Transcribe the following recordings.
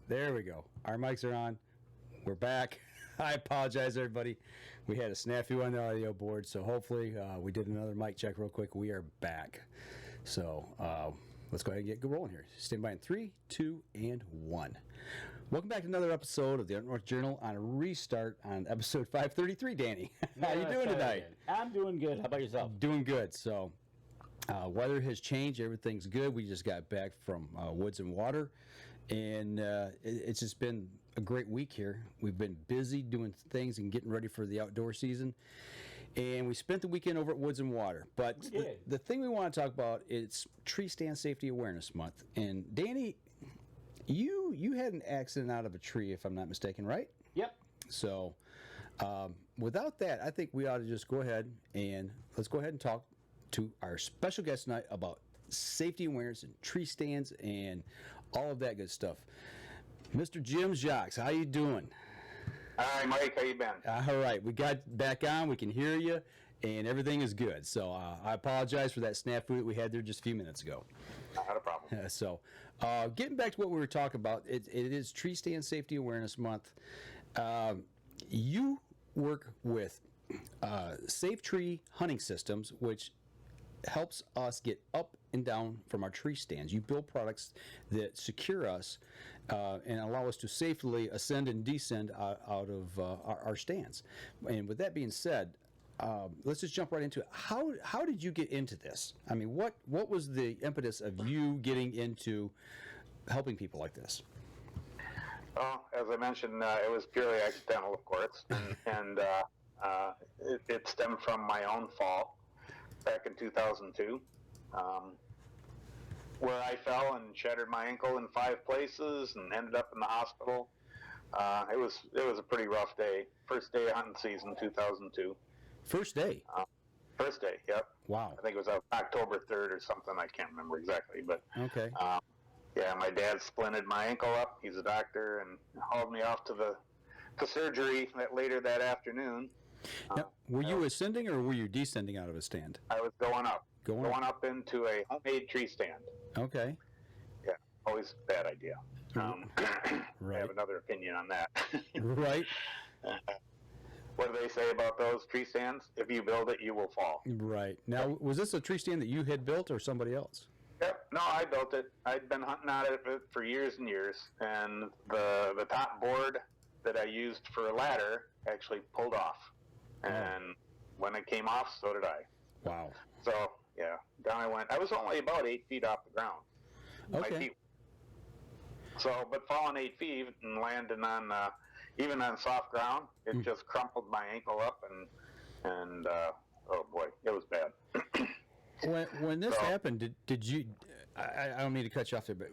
There we go. Our mics are on. We're back. I apologize, everybody. We had a snafu on the audio board, so hopefully we did another mic check real quick. We are back. So let's go ahead and get rolling here. Stand by in 3, 2, and 1. Welcome back to another episode of the Up North Journal on a restart on episode 533, Danny. How you doing tonight? I'm doing good. How about yourself? Doing good. So weather has changed. Everything's good. We just got back from Woods and Water, and it's just been a great week here. We've been busy doing things and getting ready for the outdoor season, and we spent the weekend over at Woods and Water. But the thing we want to talk about is Tree Stand Safety Awareness Month. And Danny, you had an accident out of a tree, if I'm not mistaken, right? Yep. So without that, I think we ought to just go ahead and talk to our special guest tonight about safety awareness and tree stands and all of that good stuff. Mr. Jacques, how you doing? Hi, Mike. How you been? All right. We got back on. We can hear you, and everything is good. So I apologize for that snafu that we had there just a few minutes ago. Not a problem. So getting back to what we were talking about, it is Tree Stand Safety Awareness Month. You work with SafeTree hunting systems, which helps us get up and down from our tree stands. You build products that secure us and allow us to safely ascend and descend out of our stands. And with that being said, let's just jump right into it. How did you get into this? I mean, what was the impetus of you getting into helping people like this? Well, as I mentioned, it was purely accidental, of course, and it stemmed from my own fall back in 2002, where I fell and shattered my ankle in 5 places and ended up in the hospital. It was a pretty rough day. First day of hunting season, 2002. First day? First day, yep. Wow. I think it was October 3rd or something. I can't remember exactly, but okay. Yeah, my dad splinted my ankle up. He's a doctor, and hauled me off to surgery later that afternoon. Now, were you ascending or were you descending out of a stand? I was going up. Going up into a homemade tree stand. Okay. Yeah, always a bad idea. Right. I have another opinion on that. Right. What do they say about those tree stands? If you build it, you will fall. Right. Now, was this a tree stand that you had built or somebody else? Yep. No, I built it. I'd been hunting out of it for years and years, and the top board that I used for a ladder actually pulled off. And when it came off, so did I. Wow. So, yeah, down I went. I was only about 8 feet off the ground. Okay. My feet. So, but falling 8 feet and landing on, even on soft ground, it just crumpled my ankle up and oh boy, it was bad. When this happened, did you, I don't mean to cut you off there, but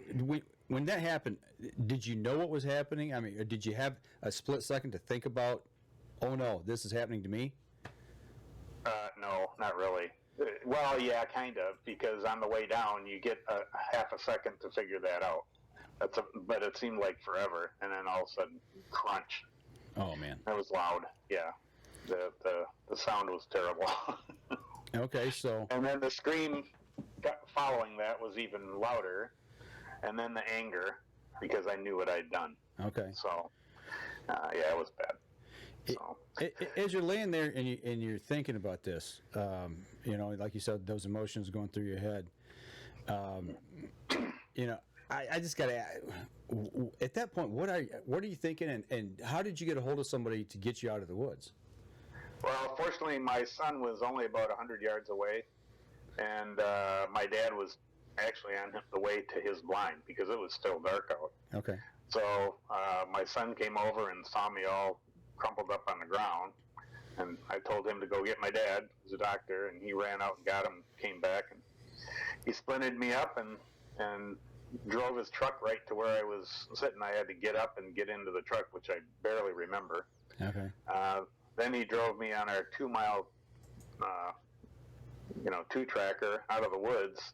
when that happened, did you know what was happening? I mean, or did you have a split second to think about, oh no, this is happening to me? No, not really. Well, yeah, kind of, because on the way down, you get a half a second to figure that out. But it seemed like forever, and then all of a sudden, crunch. Oh man, it was loud. Yeah, the sound was terrible. Okay, so and then the scream following that was even louder, and then the anger because I knew what I'd done. Okay, so yeah, it was bad. As you're laying there and you're thinking about this, you know, like you said, those emotions going through your head, you know, I just got to, at that point, what are you thinking, and how did you get a hold of somebody to get you out of the woods? Well, fortunately, my son was only about 100 yards away, and my dad was actually on the way to his blind because it was still dark out. Okay. So my son came over and saw me all crumpled up on the ground, and I told him to go get my dad, who's a doctor, and he ran out and got him, came back, and he splinted me up and drove his truck right to where I was sitting. I had to get up and get into the truck, which I barely remember. Okay. Then he drove me on our 2-mile, 2-tracker out of the woods,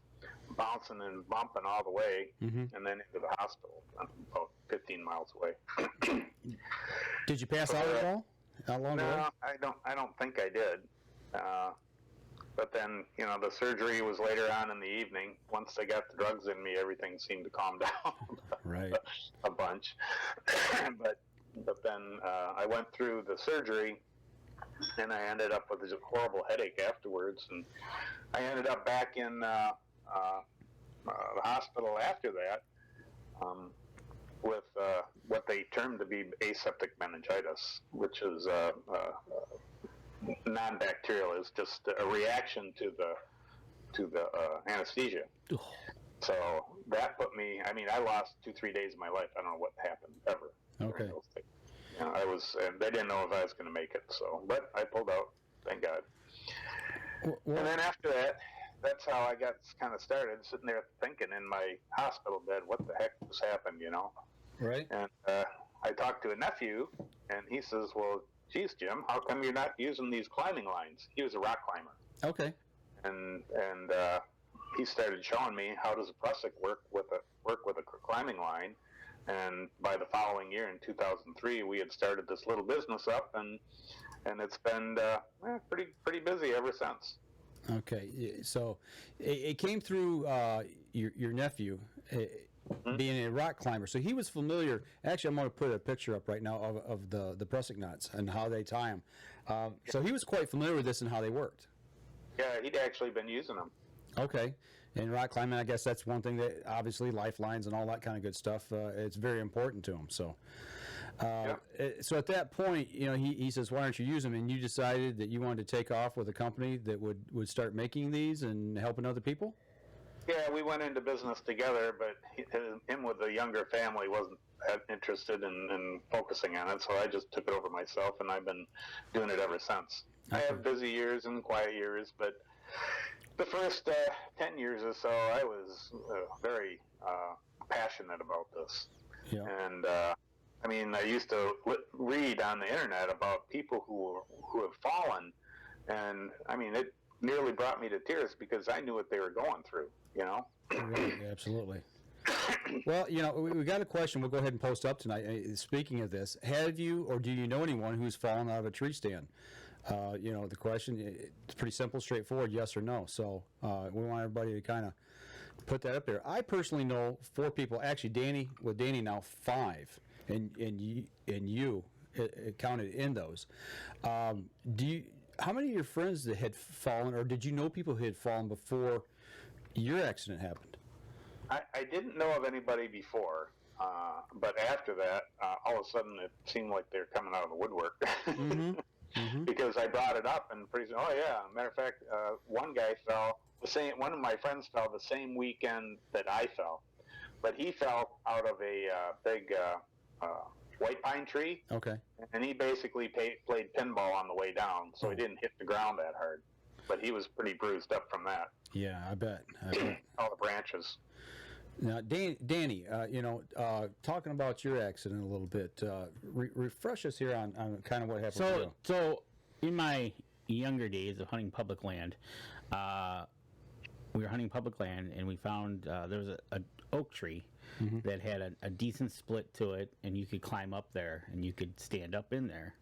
bouncing and bumping all the way, and then into the hospital, about 15 miles away. Did you pass out at all? How long? No, I don't think I did. But then, the surgery was later on in the evening. Once they got the drugs in me, everything seemed to calm down. Right. A bunch. bunch. but then I went through the surgery, and I ended up with a horrible headache afterwards, and I ended up back in the hospital after that with what they termed to be aseptic meningitis, which is non-bacterial. It's just a reaction to the anesthesia. So that put me. I mean, I lost 2-3 days of my life. I don't know what happened ever. Okay. You know, and they didn't know if I was going to make it. So, but I pulled out. Thank God. Well, and then after that, that's how I got kind of started, sitting there thinking in my hospital bed, what the heck just happened, you know? Right. And I talked to a nephew, and he says, well, geez, Jim, how come you're not using these climbing lines? He was a rock climber. Okay. And he started showing me how does a prusik work with a climbing line. And by the following year, in 2003, we had started this little business up, and it's been pretty busy ever since. Okay, so it came through your nephew being a rock climber. So he was familiar. Actually, I'm going to put a picture up right now of the prusik knots and how they tie them. So he was quite familiar with this and how they worked. Yeah, he'd actually been using them. Okay. And rock climbing, I guess that's one thing that obviously lifelines and all that kind of good stuff. It's very important to him. So, so at that point, you know, he says, "Why don't you use them?" And you decided that you wanted to take off with a company that would start making these and helping other people. Yeah, we went into business together, but him with a younger family wasn't interested in focusing on it, so I just took it over myself, and I've been doing it ever since. Okay. I have busy years and quiet years, but the first 10 years or so, I was very passionate about this. Yeah. And I mean, I used to read on the internet about people who have fallen, and I mean, it nearly brought me to tears because I knew what they were going through. You know. Right, absolutely. Well, you know, we got a question. We'll go ahead and post up tonight. Speaking of this, have you or do you know anyone who's fallen out of a tree stand? You know, the question, it's pretty simple, straightforward, yes or no. So we want everybody to kind of put that up there. I personally know 4 people, actually Danny now 5, and you counted in those. How many of your friends that had fallen, or did you know people who had fallen before your accident happened? I didn't know of anybody before, but after that, all of a sudden it seemed like they were coming out of the woodwork. Mm-hmm. Mm-hmm. Because I brought it up, and pretty soon, oh yeah, matter of fact, one guy fell, one of my friends fell the same weekend that I fell, but he fell out of a big white pine tree. Okay. And he basically played pinball on the way down, so he didn't hit the ground that hard, but he was pretty bruised up from that. Yeah, I bet. All the branches. Now, Danny, you know, talking about your accident a little bit, refresh us here on kind of what happened to you. So, in my younger days of hunting public land, we were hunting public land, and we found there was an oak tree that had a decent split to it, and you could climb up there, and you could stand up in there,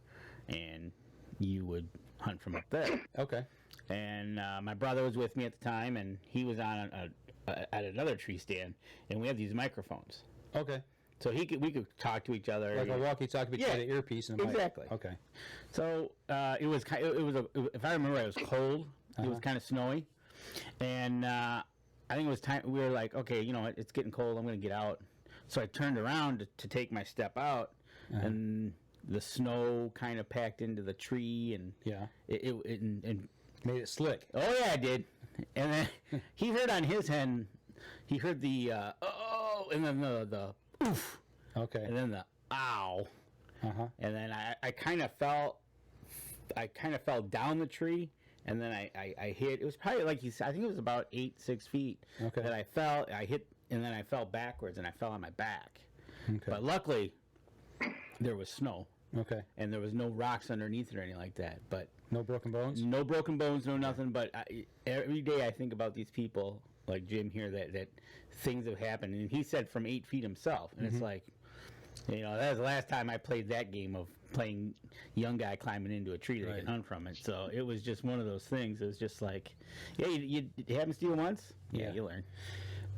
and you would hunt from up there. Okay. And my brother was with me at the time, and he was on at another tree stand, and we had these microphones. Okay. So we could talk to each other. Like a walkie-talkie, but you had an earpiece and a mic. Exactly. Okay. So it was if I remember, it was cold. It was kind of snowy, and I think it was time. We were like, okay, you know what? It's getting cold. I'm going to get out. So I turned around to take my step out, and the snow kind of packed into the tree, and it made it slick. Oh yeah, I did. And then he heard on his end, he heard the oh, and then the oof. Okay. And then the ow. And then I kind of fell down the tree, and then I hit. It was probably like he said. I think it was about 6 feet. Okay. That I fell. I hit, and then I fell backwards, and I fell on my back. Okay. But luckily, there was snow. Okay. And there was no rocks underneath it or anything like that. But no broken bones? No broken bones, no nothing. But every day I think about these people like Jim here that things have happened. And he said from 8 feet himself. And it's like, you know, that was the last time I played that game of playing young guy climbing into a tree that can hunt from it. So it was just one of those things. It was just like, yeah, it happens to you once? Yeah, you learn.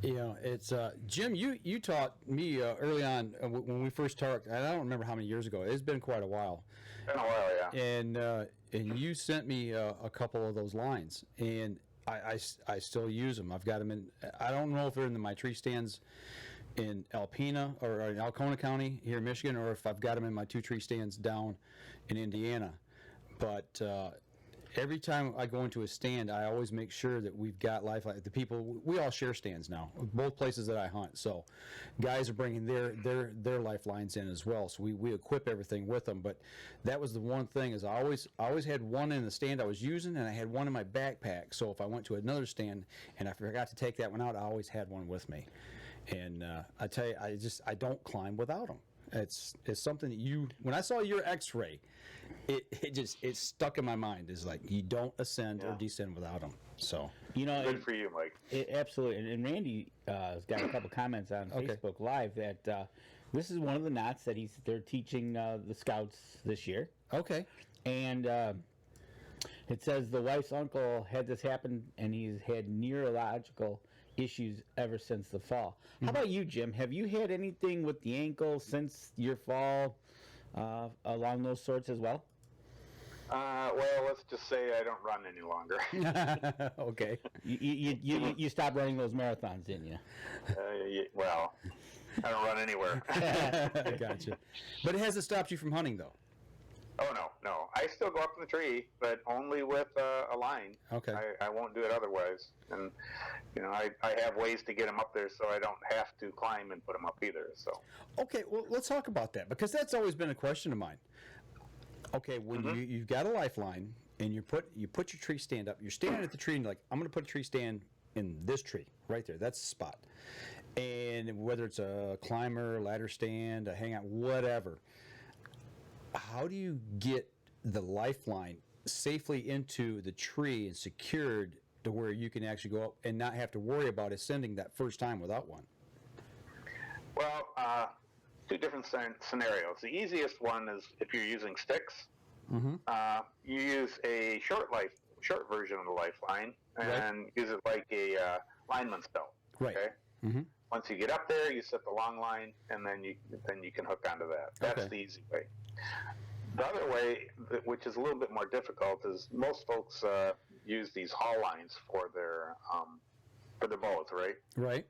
You know, it's Jim. You taught me early on when we first talked. And I don't remember how many years ago. It's been quite a while. Been a while, yeah. And you sent me a couple of those lines, and I still use them. I've got them in. I don't know if they're in my tree stands in Alpena or in Alcona County here in Michigan, or if I've got them in my 2 tree stands down in Indiana. But every time I go into a stand, I always make sure that we've got lifeline. The people, we all share stands now, both places that I hunt. So guys are bringing their lifelines in as well. So we equip everything with them. But that was the one thing is I always had one in the stand I was using, and I had one in my backpack. So if I went to another stand and I forgot to take that one out, I always had one with me. And I tell you, I don't climb without them. It's something that when I saw your X-ray, it stuck in my mind. Is like you don't ascend or descend without them. So good for you, Mike. Absolutely. And Randy has got a couple comments on Facebook Live that this is one of the knots that they're teaching the scouts this year. Okay. And it says the wife's uncle had this happen, and he's had neurological issues ever since the fall. How about you, Jim? Have you had anything with the ankle since your fall along those sorts as well? Well, let's just say I don't run any longer. Okay. You stopped running those marathons, didn't you? Well, I don't run anywhere. I gotcha. But it hasn't stopped you from hunting, though. Oh, no. I still go up in the tree, but only with a line. Okay. I won't do it otherwise. And, I have ways to get them up there so I don't have to climb and put them up either. So. Okay, well, let's talk about that, because that's always been a question of mine. Okay, when you've got a lifeline and you put your tree stand up, you're standing at the tree and you're like, I'm going to put a tree stand in this tree right there. That's the spot. And whether it's a climber, ladder stand, a hangout, whatever, how do you get the lifeline safely into the tree and secured to where you can actually go up and not have to worry about ascending that first time without one? Well, 2 different scenarios. The easiest one is if you're using sticks. You use a short version of the lifeline and use it like a lineman's belt. Right. Okay. Once you get up there, you set the long line, and then you can hook onto that. That's the easy way. The other way, which is a little bit more difficult, is most folks use these haul lines for their bows, right? Right.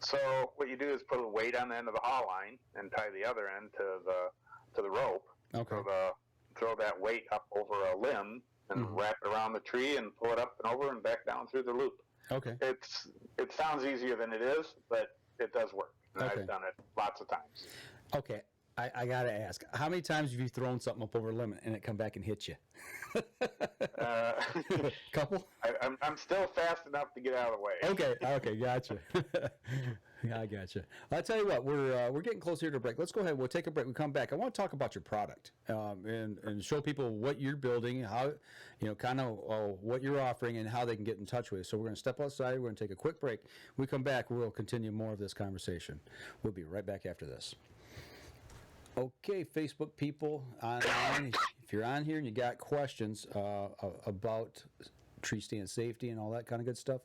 So what you do is put a weight on the end of the haul line and tie the other end to the rope. Okay. Throw that weight up over a limb and wrap it around the tree and pull it up and over and back down through the loop. Okay. It sounds easier than it is, but it does work. And I've done it lots of times. Okay. I got to ask, how many times have you thrown something up over a limit and it come back and hit you? Couple? I'm still fast enough to get out of the way. Okay, gotcha. I gotcha. I'll tell you what, we're getting close here to break. Let's go ahead. We'll take a break. We come back. I want to talk about your product and show people what you're building, how, kind of what you're offering and how they can get in touch with you. So we're going to step outside. We're going to take a quick break. When we come back, we'll continue more of this conversation. We'll be right back after this. Okay, Facebook people online, if you're on here and you got questions about tree stand safety and all that kind of good stuff,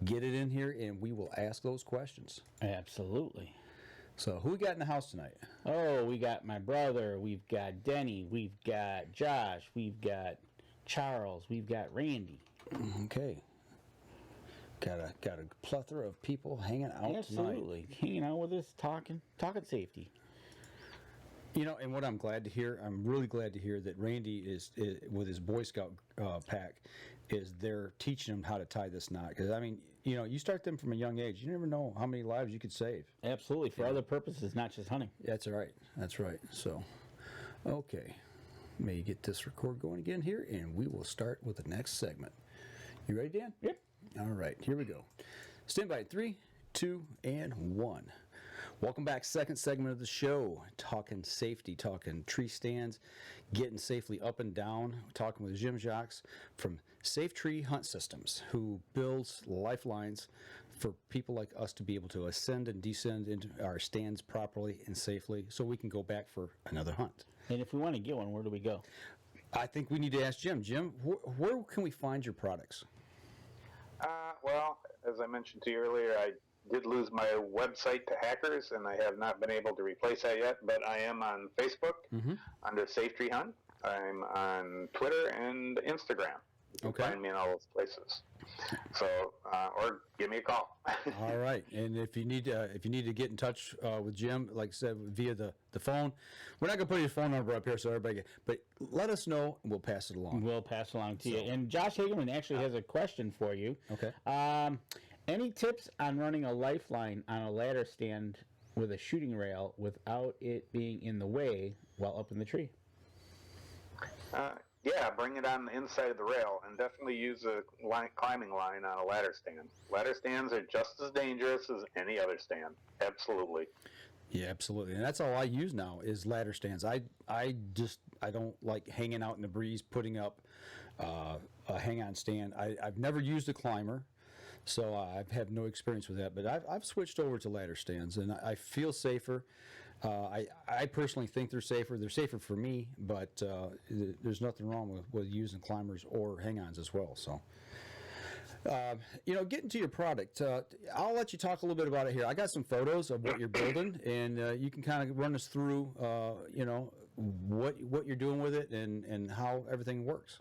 get it in here and we will ask those questions. Absolutely. So who we got in the house tonight? Oh, we got my brother, we've got Denny, we've got Josh, we've got Charles, we've got Randy. Okay. Got a plethora of people hanging out Absolutely. tonight. Hanging out with us, talking safety. And what I'm glad to hear, I'm really glad to hear that Randy is with his Boy Scout pack, is they're teaching them how to tie this knot. Because, you start them from a young age. You never know how many lives you could save. Absolutely, for other purposes, not just hunting. That's right. So, okay. May you get this record going again here, and we will start with the next segment. You ready, Dan? Yep. All right, here we go. Stand by. 3, 2, and 1. Welcome back. Second segment of the show. Talking safety, talking tree stands, getting safely up and down. Talking with Jacques from SafeTree Hunt Systems, who builds lifelines for people like us to be able to ascend and descend into our stands properly and safely so we can go back for another hunt. And if we want to get one, where do we go? I think we need to ask Jim. Jim, where can we find your products? Well, as I mentioned to you earlier, did lose my website to hackers, and I have not been able to replace that yet. But I am on Facebook under SafeTree Hunt. I'm on Twitter and Instagram. You can find me in all those places. So, or give me a call. All right, and if you need to get in touch with Jim, like I said, via the phone, we're not going to put your phone number up here so everybody but let us know, and we'll pass it along. We'll pass it along to you. And Josh Hagerman actually has a question for you. Okay. Any tips on running a lifeline on a ladder stand with a shooting rail without it being in the way while up in the tree? Yeah, bring it on the inside of the rail, and definitely use a climbing line on a ladder stand. Ladder stands are just as dangerous as any other stand. Absolutely. Yeah, absolutely, and that's all I use now is ladder stands. I don't like hanging out in the breeze, putting up a hang-on stand. I've never used a climber, so I've had no experience with that. But I've switched over to ladder stands, and I feel safer. I personally think they're safer. They're safer for me, but there's nothing wrong with using climbers or hang-ons as well. So, getting to your product, I'll let you talk a little bit about it here. I got some photos of what you're building, and you can kind of run us through, what you're doing with it and how everything works.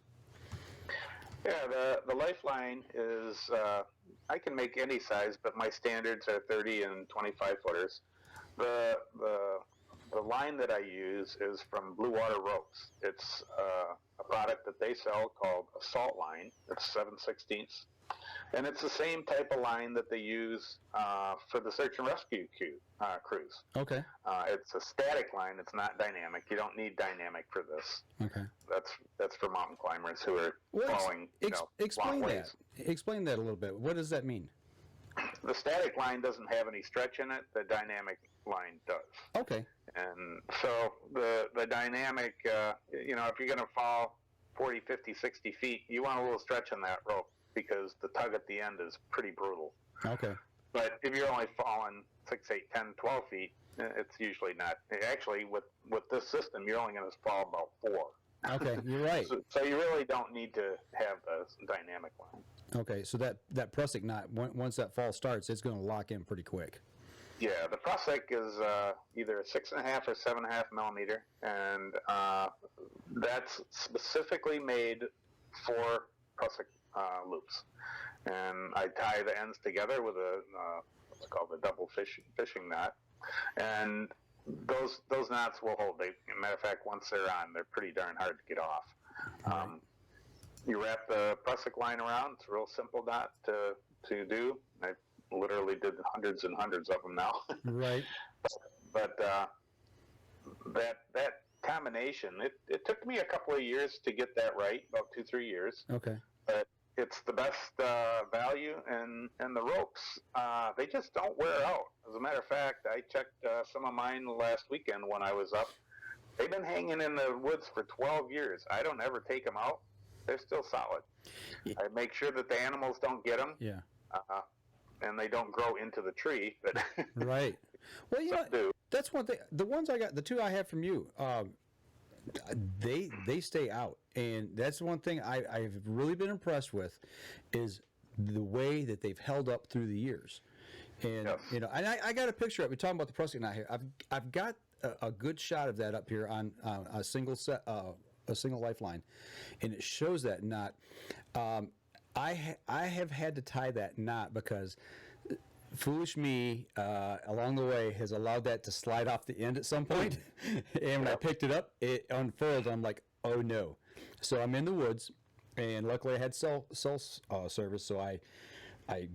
Yeah, the lifeline is, I can make any size, but my standards are 30 and 25 footers. The line that I use is from Blue Water Ropes. It's a product that they sell called a salt line. It's 7/16, and it's the same type of line that they use for the search and rescue crews. Okay. It's a static line. It's not dynamic. You don't need dynamic for this. Okay. That's for mountain climbers who are following explain long that. ways. Explain that a little bit. What does that mean? The static line doesn't have any stretch in it. The dynamic line does. Okay. And so the dynamic, if you're going to fall 40, 50, 60 feet, you want a little stretch in that rope because the tug at the end is pretty brutal. Okay. But if you're only falling 6, 8, 10, 12 feet, it's usually not. Actually, with this system, you're only going to fall about 4. Okay, you're right. So you really don't need to have the dynamic line. Okay, so that prusik knot, once that fall starts, it's going to lock in pretty quick. Yeah, the prusik is either a 6.5 or 7.5 millimeter, and that's specifically made for prusik loops. And I tie the ends together with what's called a double fishing knot, and those knots will hold. Matter of fact, once they're on, they're pretty darn hard to get off. Right. You wrap the prusik line around. It's a real simple knot to do. I literally did hundreds and hundreds of them now. Right. But that combination, it took me a couple of years to get that right, about 2-3 years. Okay. But it's the best value, and the ropes, they just don't wear out. As a matter of fact, I checked some of mine last weekend when I was up. They've been hanging in the woods for 12 years. I don't ever take them out. They're still solid. Yeah. I make sure that the animals don't get them. Yeah. And they don't grow into the tree. But right. Well, that's one thing. The ones I got, the two I have from you, they stay out, and that's one thing I've really been impressed with, is the way that they've held up through the years. And yes. And I got a picture of it. We're talking about the prusik knot here. I've got a good shot of that up here on a single lifeline, and it shows that knot. I have had to tie that knot because foolish me along the way has allowed that to slide off the end at some point. And when I picked it up, it unfurled. I'm like, oh no. So I'm in the woods, and luckily I had cell service, so I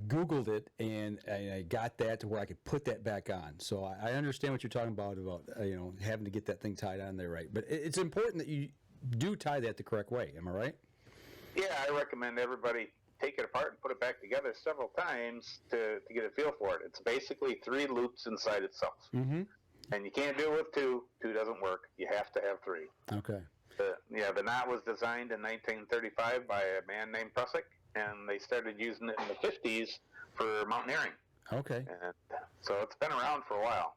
Googled it, and I got that to where I could put that back on. So I understand what you're talking about having to get that thing tied on there right. But it's important that you do tie that the correct way. Am I right? Yeah, I recommend everybody take it apart and put it back together several times to get a feel for it. It's basically 3 loops inside itself. Mm-hmm. And you can't do it with 2. 2 doesn't work. You have to have 3. Okay. The knot was designed in 1935 by a man named Prusik, and they started using it in the 50s for mountaineering. Okay. And so it's been around for a while.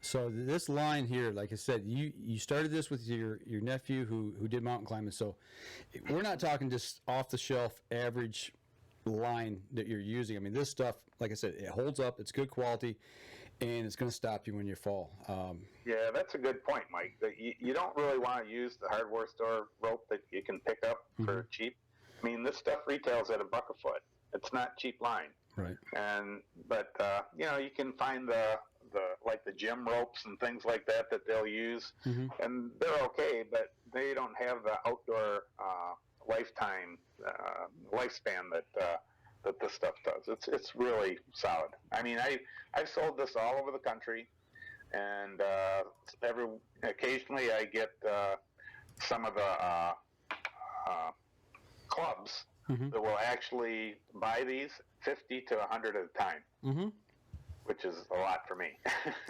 So this line here, like I said, you started this with your nephew who did mountain climbing. So we're not talking just off the shelf average line that you're using. I mean, this stuff, like I said, it holds up. It's good quality, and it's going to stop you when you fall. Yeah, that's a good point, Mike. That you don't really want to use the hardware store rope that you can pick up for cheap. I mean, this stuff retails at $1 a foot. It's not cheap line. Right. But you can find the gym ropes and things like that they'll use, and they're okay, but they don't have the outdoor lifespan that this stuff does. It's really solid. I mean, I've sold this all over the country, and occasionally I get some of the clubs that will actually buy these 50 to 100 at a time, which is a lot for me.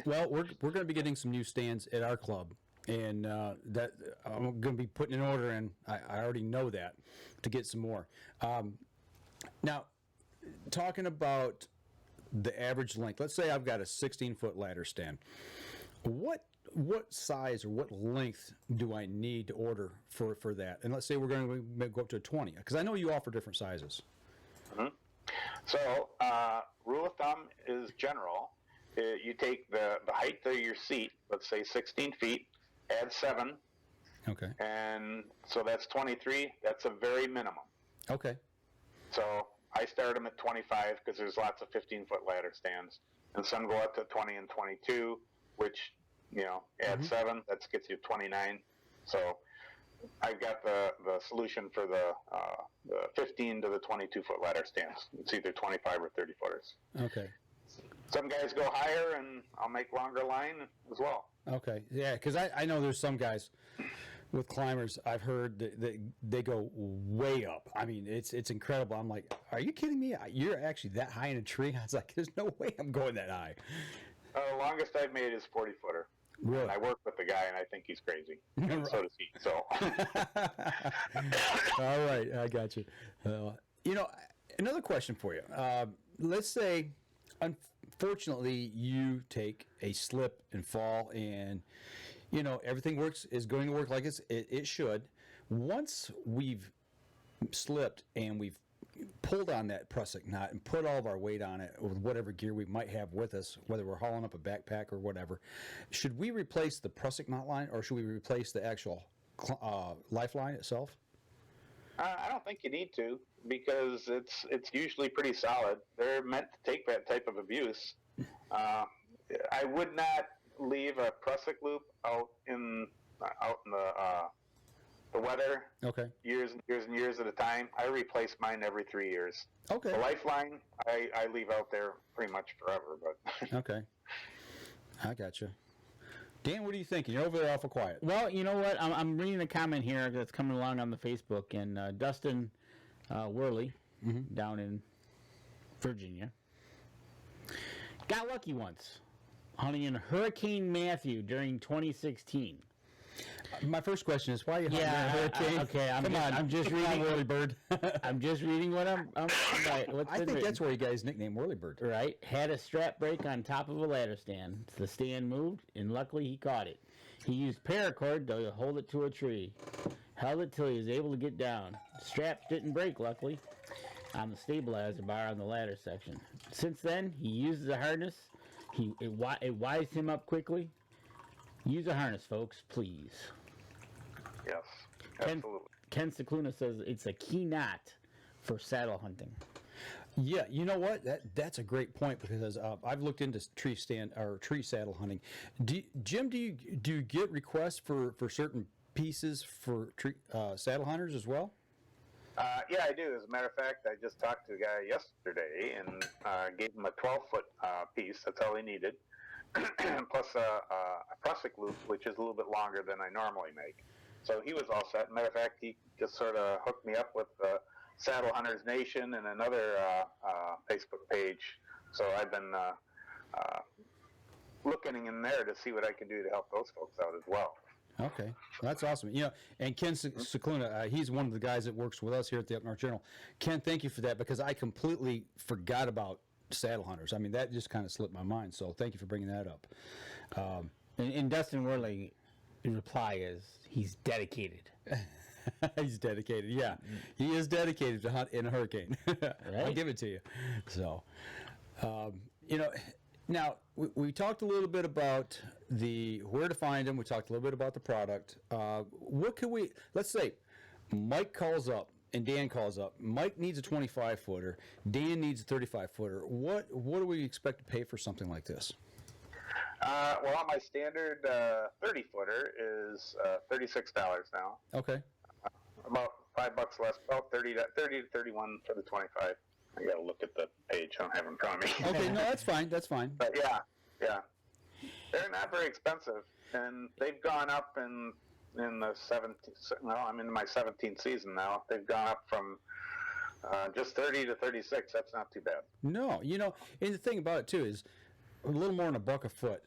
Well, we're going to be getting some new stands at our club, and that I'm going to be putting an order in. I already know that, to get some more. Now, talking about the average length, let's say I've got a 16-foot ladder stand. What size or what length do I need to order for that? And let's say we're going to go up to a 20, because I know you offer different sizes. So, rule of thumb is general. You take the height of your seat, let's say 16 feet, add 7. Okay. And so that's 23. That's a very minimum. Okay. So I start them at 25 because there's lots of 15-foot ladder stands. And some go up to 20 and 22, which, add 7, that gets you 29. So I've got the solution for the 15 to the 22-foot ladder stands. It's either 25 or 30 footers. Okay. Some guys go higher, and I'll make longer line as well. Okay. Yeah, because I know there's some guys with climbers, I've heard that they go way up. I mean, it's incredible. I'm like, are you kidding me? You're actually that high in a tree? I was like, there's no way I'm going that high. The longest I've made is 40-footer. Really? And I work with the guy, and I think he's crazy. And so does he. So. All right, I got you. Another question for you. Let's say, unfortunately, you take a slip and fall, and everything is going to work like it should. Once we've slipped and we've pulled on that prusik knot and put all of our weight on it with whatever gear we might have with us, whether we're hauling up a backpack or whatever, should we replace the prusik knot line, or should we replace the actual lifeline itself? I don't think you need to, because it's usually pretty solid. They're meant to take that type of abuse. I would not leave a prusik loop out in the weather. Okay. Years and years and years at a time. I replace mine every 3 years. Okay. The lifeline I leave out there pretty much forever. But okay. I gotcha. Dan, what are you thinking? You're over there awful quiet. Well, you know what? I'm reading a comment here that's coming along on the Facebook, and Dustin Worley down in Virginia got lucky once hunting in Hurricane Matthew during 2016. My first question is, why are you hunting in a hurricane? Okay, I'm just reading Whirlybird. I'm just reading what I'm right. I think that's where you got his nickname, Whirlybird. Right. Had a strap break on top of a ladder stand. The stand moved, and luckily he caught it. He used paracord to hold it to a tree. Held it till he was able to get down. Straps didn't break, luckily, on the stabilizer bar on the ladder section. Since then, he uses a harness. It wised him up quickly. Use a harness, folks, please. Yes, absolutely. Ken Cicluna says it's a key knot for saddle hunting. Yeah, you know what? That's a great point, because I've looked into tree saddle hunting. Jim, do you get requests for certain pieces for saddle hunters as well? Yeah, I do. As a matter of fact, I just talked to a guy yesterday and gave him a 12-foot piece. That's all he needed. Plus a prusik loop, which is a little bit longer than I normally make. So he was all set. Matter of fact, he just sort of hooked me up with Saddle Hunters Nation and another Facebook page. So I've been looking in there to see what I can do to help those folks out as well. Okay, that's awesome. And Ken Cicluna, he's one of the guys that works with us here at the Up North Journal. Ken, thank you for that, because I completely forgot about saddle hunters. I mean, that just kind of slipped my mind, so thank you for bringing that up. And Dustin Worley, his reply is, he's dedicated. He's dedicated. Yeah, he is dedicated to hunt in a hurricane. I'll Right. give it to you. So, now we talked a little bit about where to find them. We talked a little bit about the product. What can we? Let's say Mike calls up and Dan calls up. Mike needs a 25 footer. Dan needs a 35 footer. What do we expect to pay for something like this? Well, my standard 30 footer is $36 now. Okay. About $5 less, about 30 to 31 for the 25. I got to look at the page. I don't have it in front of me. Okay, no, that's fine. That's fine. But yeah, they're not very expensive, and they've gone up in the 17th. Well, I'm in my 17th season now. They've gone up from just 30 to 36. That's not too bad. No, and the thing about it too is a little more than $1 a foot.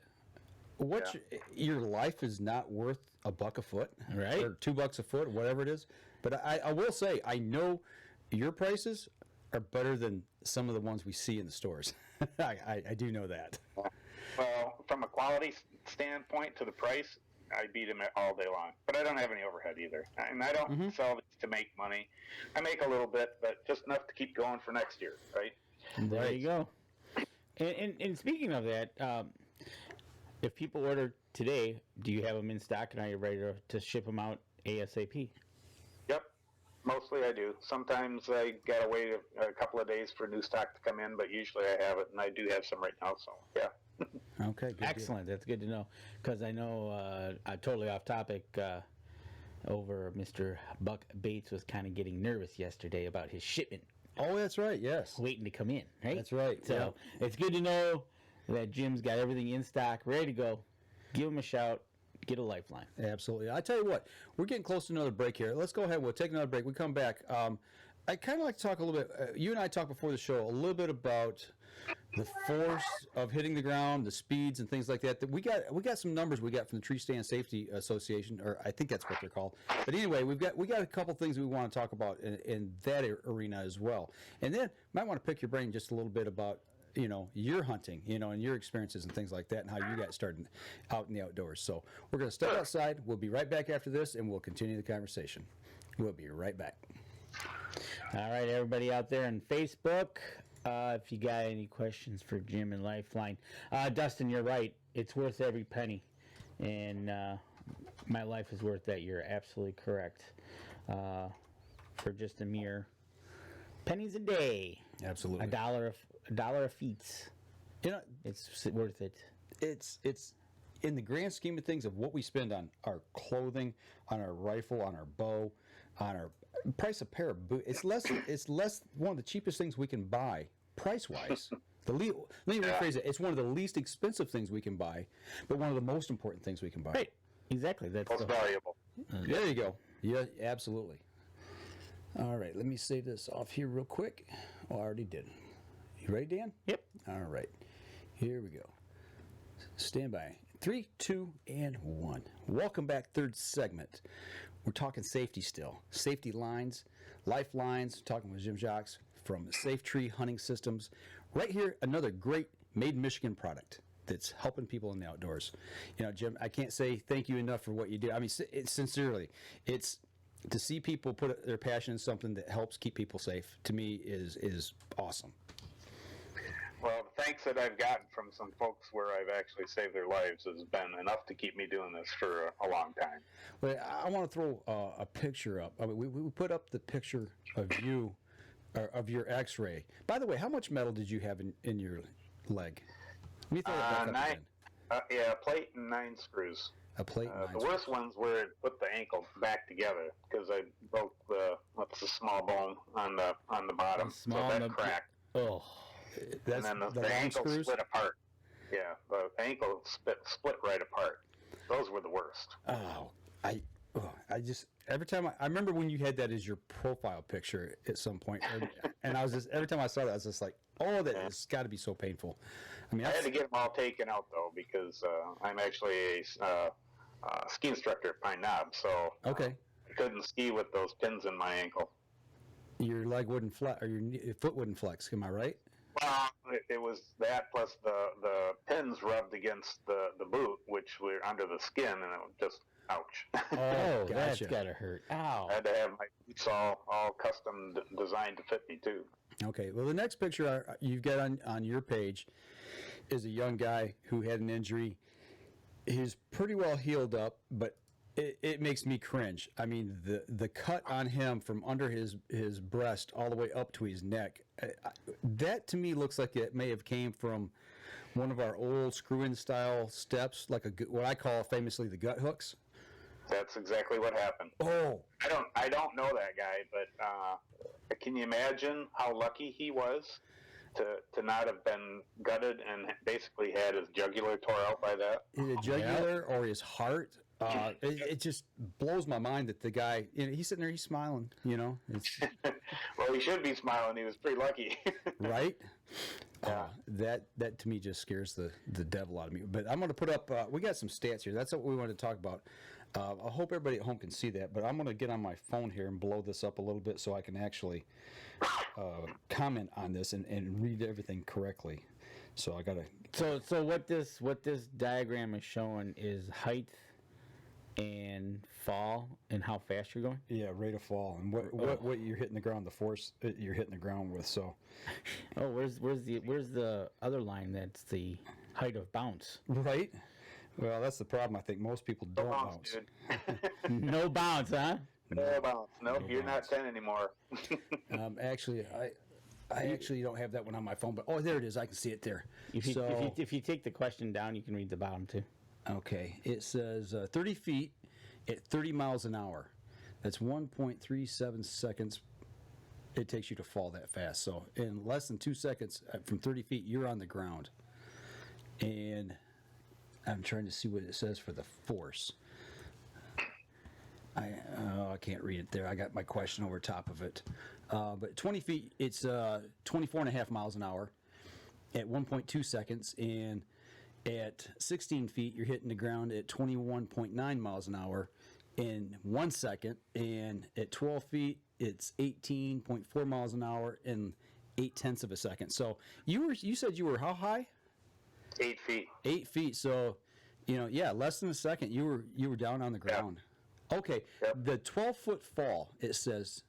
Your life is not worth $1 a foot, Right. Or $2 a foot, whatever it is. But I will say, I know your prices are better than some of the ones we see in the stores. I do know that. Well, from a quality standpoint to the price, I beat them all day long. But I don't have any overhead either. And I don't sell these to make money. I make a little bit, but just enough to keep going for next year, right? There you go. And speaking of that, if people order today, do you have them in stock and are you ready to ship them out ASAP? Yep. Mostly I do. Sometimes I gotta wait a couple of days for new stock to come in, but usually I have it, and I do have some right now, so yeah. Okay, good. Excellent. That's good to know. Because I know, totally off topic, over Mr. Buck Bates was kind of getting nervous yesterday about his shipment Oh, that's right. Yes. waiting to come in, right? That's right. So it's good to know that Jim's got everything in stock, ready to go. Give him a shout. Get a lifeline. Absolutely. I tell you what, we're getting close to another break here. Let's go ahead. We'll take another break. We come back. I kind of like to talk a little bit. You and I talked before the show a little bit about the force of hitting the ground, the speeds, and things like that. That we got some numbers we got from the Tree Stand Safety Association, or I think that's what they're called. But anyway, we got a couple things we want to talk about in that arena as well. And then might want to pick your brain just a little bit about your hunting, and your experiences and things like that, and how you got started out in the outdoors. So we're going to step outside. We'll be right back after this, and we'll continue the conversation. We'll be right back. All right, everybody out there on Facebook, if you got any questions for Jim and Lifeline. Dustin, you're right. It's worth every penny. And my life is worth that. You're absolutely correct. For just a mere pennies a day. Absolutely. A dollar a feet. It's worth it. It's in the grand scheme of things of what we spend on our clothing, on our rifle, on our bow, on our price of pair of boots. It's less one of the cheapest things we can buy price wise. Let me rephrase it. It's one of the least expensive things we can buy, but one of the most important things we can buy. Right. Exactly. That's Most valuable. There you go. Yeah, absolutely. All right, let me save this off here real quick. Oh, I already did. You ready, Dan? Yep. All right. Here we go. Stand by. 3, 2, and 1. Welcome back, third segment. We're talking safety still. Safety lines, lifelines, talking with Jim Jacques from SafeTree Hunting Systems. Right here, another great made in Michigan product that's helping people in the outdoors. Jim, I can't say thank you enough for what you do. I mean, sincerely, it's to see people put their passion in something that helps keep people safe, to me, is awesome. Well, the thanks that I've gotten from some folks where I've actually saved their lives has been enough to keep me doing this for a long time. Well, I want to throw a picture up. I mean, we put up the picture of you, of your X-ray. By the way, how much metal did you have in your leg? Let me throw it back up again. A plate and 9 screws. A plate and 9 The screws. worst ones were it put the ankle back together because I broke the small bone on the bottom, so that cracked. Oh. That's and then the the long ankle screws? split apart. Yeah, the ankle split right apart. Those were the worst. Oh, I just every time I remember when you had that as your profile picture at some point, and I was just every time I saw that I was just like, oh, that has got to be so painful. I mean, I had to get them all taken out though because I'm actually a ski instructor at Pine Knob, so okay, I couldn't ski with those pins in my ankle. your leg wouldn't flex or your foot wouldn't flex. Am I right? Well, it was that plus the pins rubbed against the boot, which were under the skin, and it just Ouch. Oh, that's gotcha. gotta hurt. Ow. I had to have my boots all custom designed to fit me too. Okay. Well, the next picture you've got on your page is a young guy who had an injury. He's pretty well healed up, but it makes me cringe. I mean, the cut on him from under his breast all the way up to his neck, that to me looks like it may have came from one of our old screw-in style steps, like what I call famously the gut hooks. That's exactly what happened. Oh, I don't know that guy, but can you imagine how lucky he was to not have been gutted and basically had his jugular tore out by that? either jugular or his heart. It just blows my mind that the guy, he's sitting there, he's smiling, it's, Well, he should be smiling. He was pretty lucky. right? Yeah. That to me just scares the devil out of me. But I'm going to put up, we got some stats here. That's what we wanted to talk about. I hope everybody at home can see that, but I'm going to get on my phone here and blow this up a little bit so I can actually comment on this and read everything correctly. So I got to. So what this diagram is showing is height and fall and how fast you're going. Yeah, rate of fall and what you're hitting the ground, the force you're hitting the ground with. So, Oh, where's the other line that's the height of bounce? right. Well, that's the problem. I think most people don't bounce. Dude. No bounce, huh? No bounce. Nope, you're not 10 anymore. Actually, I actually don't have that one on my phone, but there it is. I can see it there. If you take the question down, you can read the bottom too. Okay, it says 30 feet at 30 miles an hour. That's 1.37 seconds it takes you to fall that fast. So in less than 2 seconds from 30 feet, you're on the ground. And I'm trying to see what it says for the force. I can't read it there. I got my question over top of it. But 20 feet, it's 24 and a half miles an hour at 1.2 seconds. And at 16 feet, you're hitting the ground at 21.9 miles an hour in 1 second. And at 12 feet, it's 18.4 miles an hour in 0.8 of a second. So you said you were how high? 8 feet. 8 feet. So, less than a second, you were down on the ground. Yep. Okay. Yep. The 12-foot fall, it says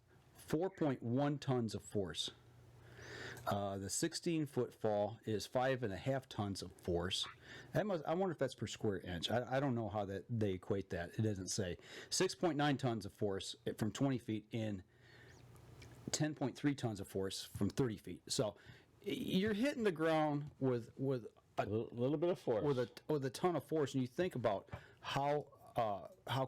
4.1 tons of force. The 16-foot fall is 5.5 tons of force. I wonder if that's per square inch. I don't know how they equate that. It doesn't say. 6.9 tons of force from 20 feet and 10.3 tons of force from 30 feet. So you're hitting the ground with A little bit of force. with a ton of force, and you think about how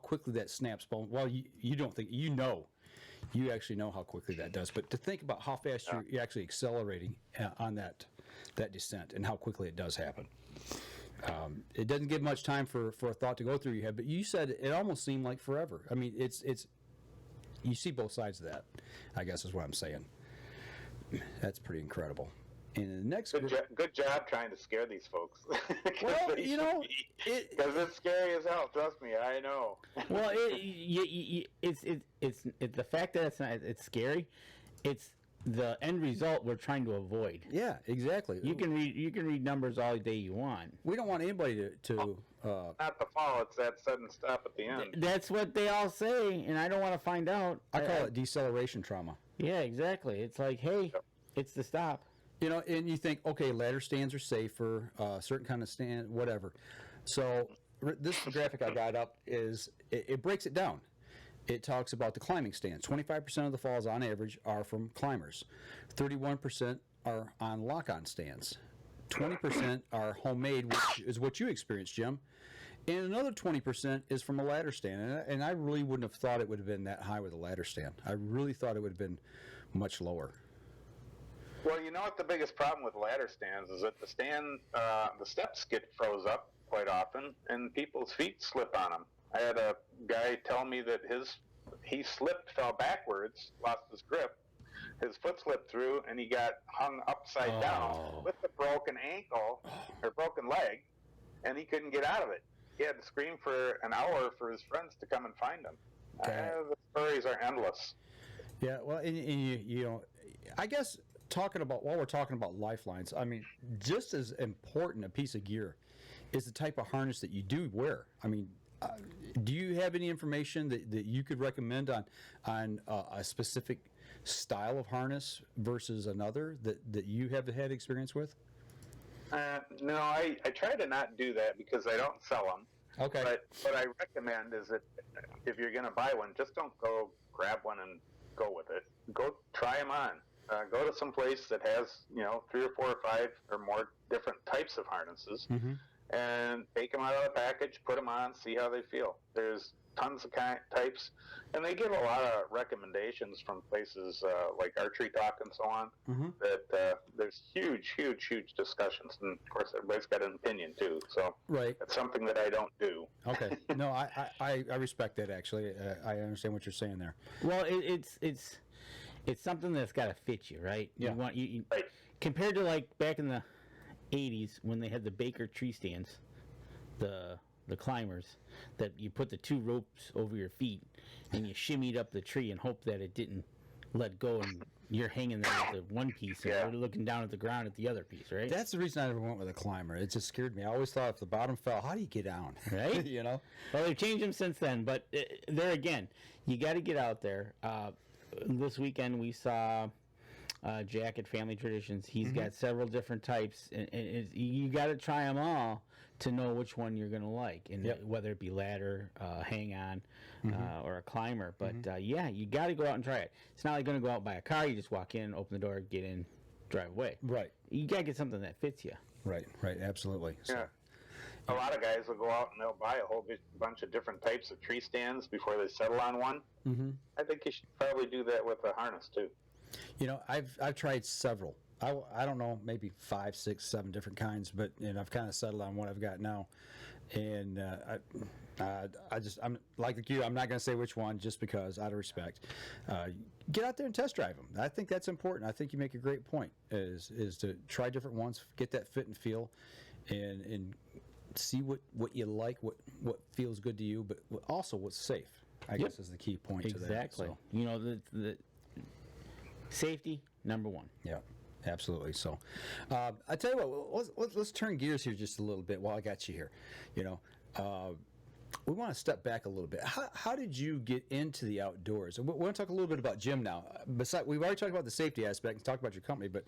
quickly that snaps bone. Well, you don't think you actually know how quickly that does, but to think about how fast you're actually accelerating on that descent and how quickly it does happen. It doesn't give much time for a thought to go through your head, but you said it almost seemed like forever. I mean, it's you see both sides of that, I guess is what I'm saying. That's pretty incredible. And the next Good job trying to scare these folks. Well, because it's scary as hell. Trust me, I know. Well, it's the fact that it's scary. It's the end result we're trying to avoid. yeah, exactly. You can read numbers all day you want. We don't want anybody to Not the fall, it's that sudden stop at the end. That's what they all say, and I don't want to find out. I call it deceleration trauma. Yeah, exactly. It's like, hey, it's the stop. And you think, okay, ladder stands are safer, certain kind of stand, whatever. So this graphic I got up it breaks it down. It talks about the climbing stands. 25% of the falls on average are from climbers. 31% are on lock-on stands. 20% are homemade, which is what you experienced, Jim. And another 20% is from a ladder stand. And I really wouldn't have thought it would have been that high with a ladder stand. I really thought it would have been much lower. Well, you know what the biggest problem with ladder stands is that the steps get froze up quite often, and people's feet slip on them. I had a guy tell me that he slipped, fell backwards, lost his grip, his foot slipped through, and he got hung upside down with a broken ankle or broken leg, and he couldn't get out of it. He had to scream for an hour for his friends to come and find him. The stories are endless. Yeah, well, and I guess while we're talking about lifelines, I mean, just as important a piece of gear is the type of harness that you do wear. I mean, Do you have any information that you could recommend on a specific style of harness versus another that you have had experience with? No, I try to not do that because I don't sell them. Okay. But what I recommend is that if you're going to buy one, just don't go grab one and go with it. Go try them on. Go to some place that has 3 or 4 or 5 or more different types of harnesses, and take them out of the package, put them on, see how they feel. There's tons of types, and they give a lot of recommendations from places like Archery Talk and so on. That there's huge discussions, and of course everybody's got an opinion too. So Right. it's something that I don't do. Okay. No, I respect that actually. I understand what you're saying there. Well, it's something that's got to fit you, right? Yeah. You want you Right. compared to like back in the 80s when they had the Baker tree stands, the climbers that you put the 2 ropes over your feet and you shimmied up the tree and hope that it didn't let go and you're hanging there with the one piece and Yeah. you're looking down at the ground at the other piece, right? That's the reason I never went with a climber. It just scared me. I always thought if the bottom fell, how do you get down? Right? You know? Well, they've changed them since then, but there again, you got to get out there. This weekend we saw Jacques at Family Traditions. He's got several different types, and you got to try them all to know which one you're going to like, and whether it be ladder, hang on, or a climber. But yeah, you got to go out and try it. It's not like going to go out by a car. You just walk in, open the door, get in, drive away. Right. You got to get something that fits you. Right. Absolutely. So, Yeah. A lot of guys will go out and they'll buy a whole bunch of different types of tree stands before they settle on one. I think you should probably do that with a harness too. I've tried several. I don't know, maybe 5, 6, 7 different kinds, but I've kind of settled on what I've got now. And I'm like you. I'm not going to say which one just because, out of respect. Get out there and test drive them. I think that's important. I think you make a great point. Is to try different ones, get that fit and feel, and see what you like, what feels good to you, but also what's safe. I guess is the key point to that. Exactly. So. The safety #1. Yeah, absolutely. So, I tell you what, let's turn gears here just a little bit while I got you here. We want to step back a little bit. How did you get into the outdoors? We want to talk a little bit about Jim now. Besides, we've already talked about the safety aspect and talked about your company, but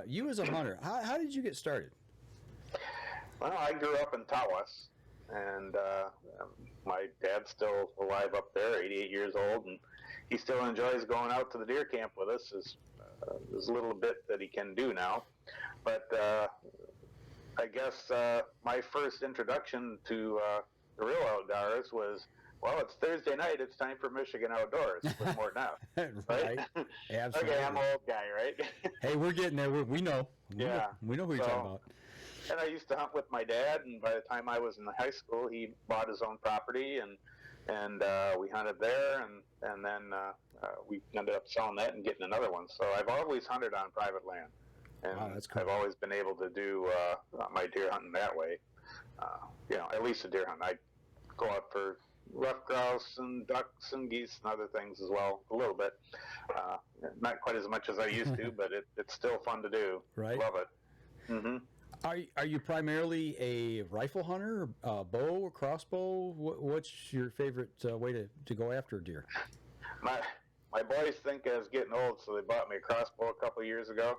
you as a hunter, how did you get started? Well, I grew up in Tawas, and my dad's still alive up there, 88 years old, and he still enjoys going out to the deer camp with us. There's a little bit that he can do now. But I guess my first introduction to the real outdoors was, well, it's Thursday night, it's time for Michigan Outdoors with Mort Neff. Right. Absolutely. Okay, I'm an old guy, right? Hey, we're getting there. We know. Yeah. We know who you're talking about. And I used to hunt with my dad, and by the time I was in high school, he bought his own property, and we hunted there, and then we ended up selling that and getting another one. So I've always hunted on private land, and wow, that's cool. I've always been able to do my deer hunting that way. At least a deer hunt. I go out for rough grouse and ducks and geese and other things as well, a little bit. Not quite as much as I used to, but it's still fun to do. Right. Love it. Mm-hmm. Are you primarily a rifle hunter, bow or crossbow? What's your favorite way to go after a deer? My boys think I was getting old, so they bought me a crossbow a couple of years ago.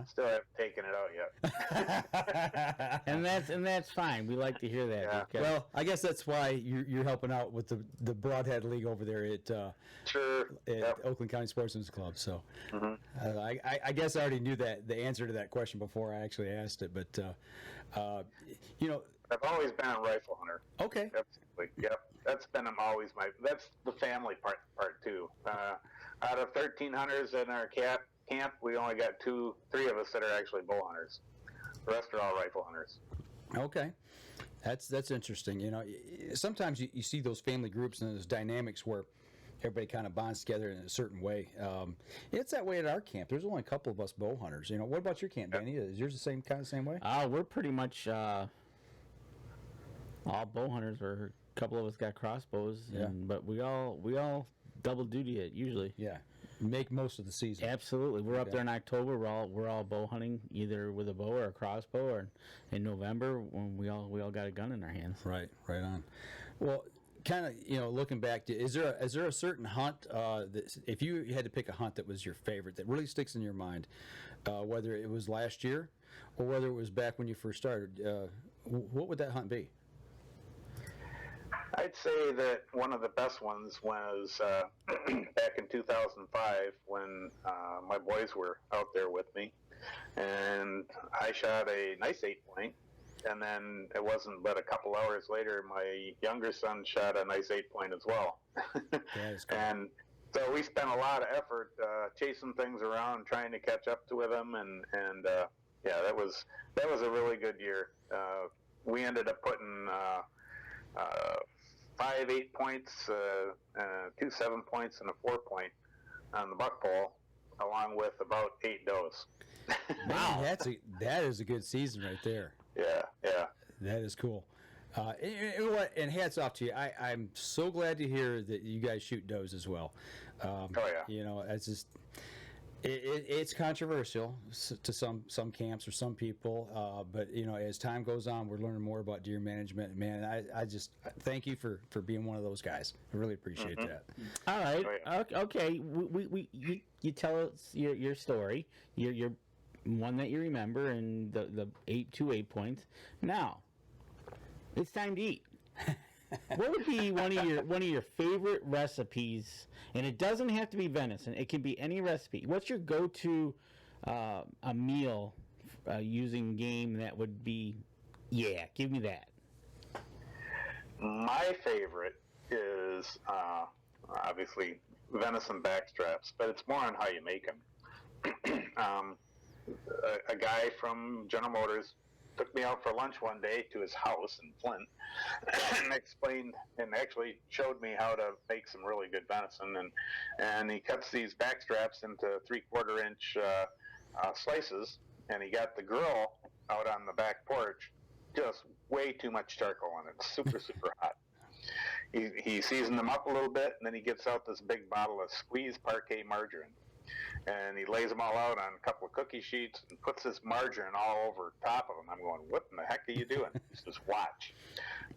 Still haven't taken it out yet. and that's fine. We like to hear that. Yeah. Because well, I guess that's why you're helping out with the Broadhead League over there at Oakland County Sportsman's Club. So I guess I already knew the answer to that question before I actually asked it. But I've always been a rifle hunter. Okay. Yep. That's been that's the family part too. Out of 13 hunters in our camp, we only got 3 of us that are actually bow hunters. The rest are all rifle hunters. Okay, that's interesting. Sometimes you see those family groups and those dynamics where everybody kind of bonds together in a certain way. It's that way at our camp. There's only a couple of us bow hunters. What about your camp, Danny? Is yours the same way? We're pretty much all bow hunters. A couple of us got crossbows, but we all double duty it usually. Yeah. Make most of the season. Absolutely. We're up there in October. We're all bow hunting, either with a bow or a crossbow, or in November when we all got a gun in our hands. Right on. Well, kind of, looking back, is there a certain hunt that if you had to pick a hunt that was your favorite that really sticks in your mind, whether it was last year or whether it was back when you first started, what would that hunt be? I'd say that one of the best ones was back in 2005 when my boys were out there with me, and I shot a nice 8-point, and then it wasn't but a couple hours later my younger son shot a nice 8-point as well. Cool. And so we spent a lot of effort chasing things around, trying to catch up to them, and yeah, that was a really good year. We ended up putting 5 8-points, 2 7-points, and a 4-point on the buck pole, along with about 8 does. Wow, that is a good season right there. Yeah. That is cool. And hats off to you. I'm so glad to hear that you guys shoot does as well. Oh yeah. It's just it's controversial to some camps or some people, but as time goes on, we're learning more about deer management. Man, I just thank you for being one of those guys. I really appreciate that. All right. Oh, yeah. Okay. You tell us your story. Your one that you remember, and the 2 8-points. Now, it's time to eat. What would be one of your favorite recipes? And it doesn't have to be venison. It can be any recipe. What's your go-to a meal using game that would be? Yeah, give me that. My favorite is obviously venison backstraps, but it's more on how you make them. A guy from General Motors took me out for lunch one day to his house in Flint and explained and actually showed me how to make some really good venison. And he cuts these backstraps into 3/4 inch slices, and he got the grill out on the back porch, just way too much charcoal on it, super hot. He seasoned them up a little bit, and then he gets out this big bottle of squeezed parquet margarine. And he lays them all out on a couple of cookie sheets and puts this margarine all over top of them. I'm going, what in the heck are you doing? He says, watch.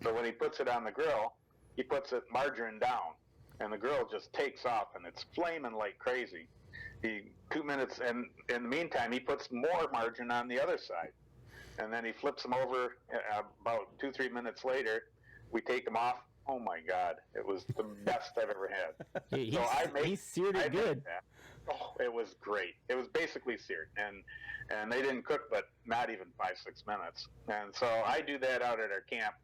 So when he puts it on the grill, he puts it margarine down, and the grill just takes off, and it's flaming like crazy. 2 minutes, and in the meantime, he puts more margarine on the other side. And then he flips them over about 2-3 minutes later. We take them off. Oh, my God. It was the best I've ever had. He seared it good. Oh, it was great. It was basically seared, and they didn't cook but not even 5-6 minutes. And so I do that out at our camp,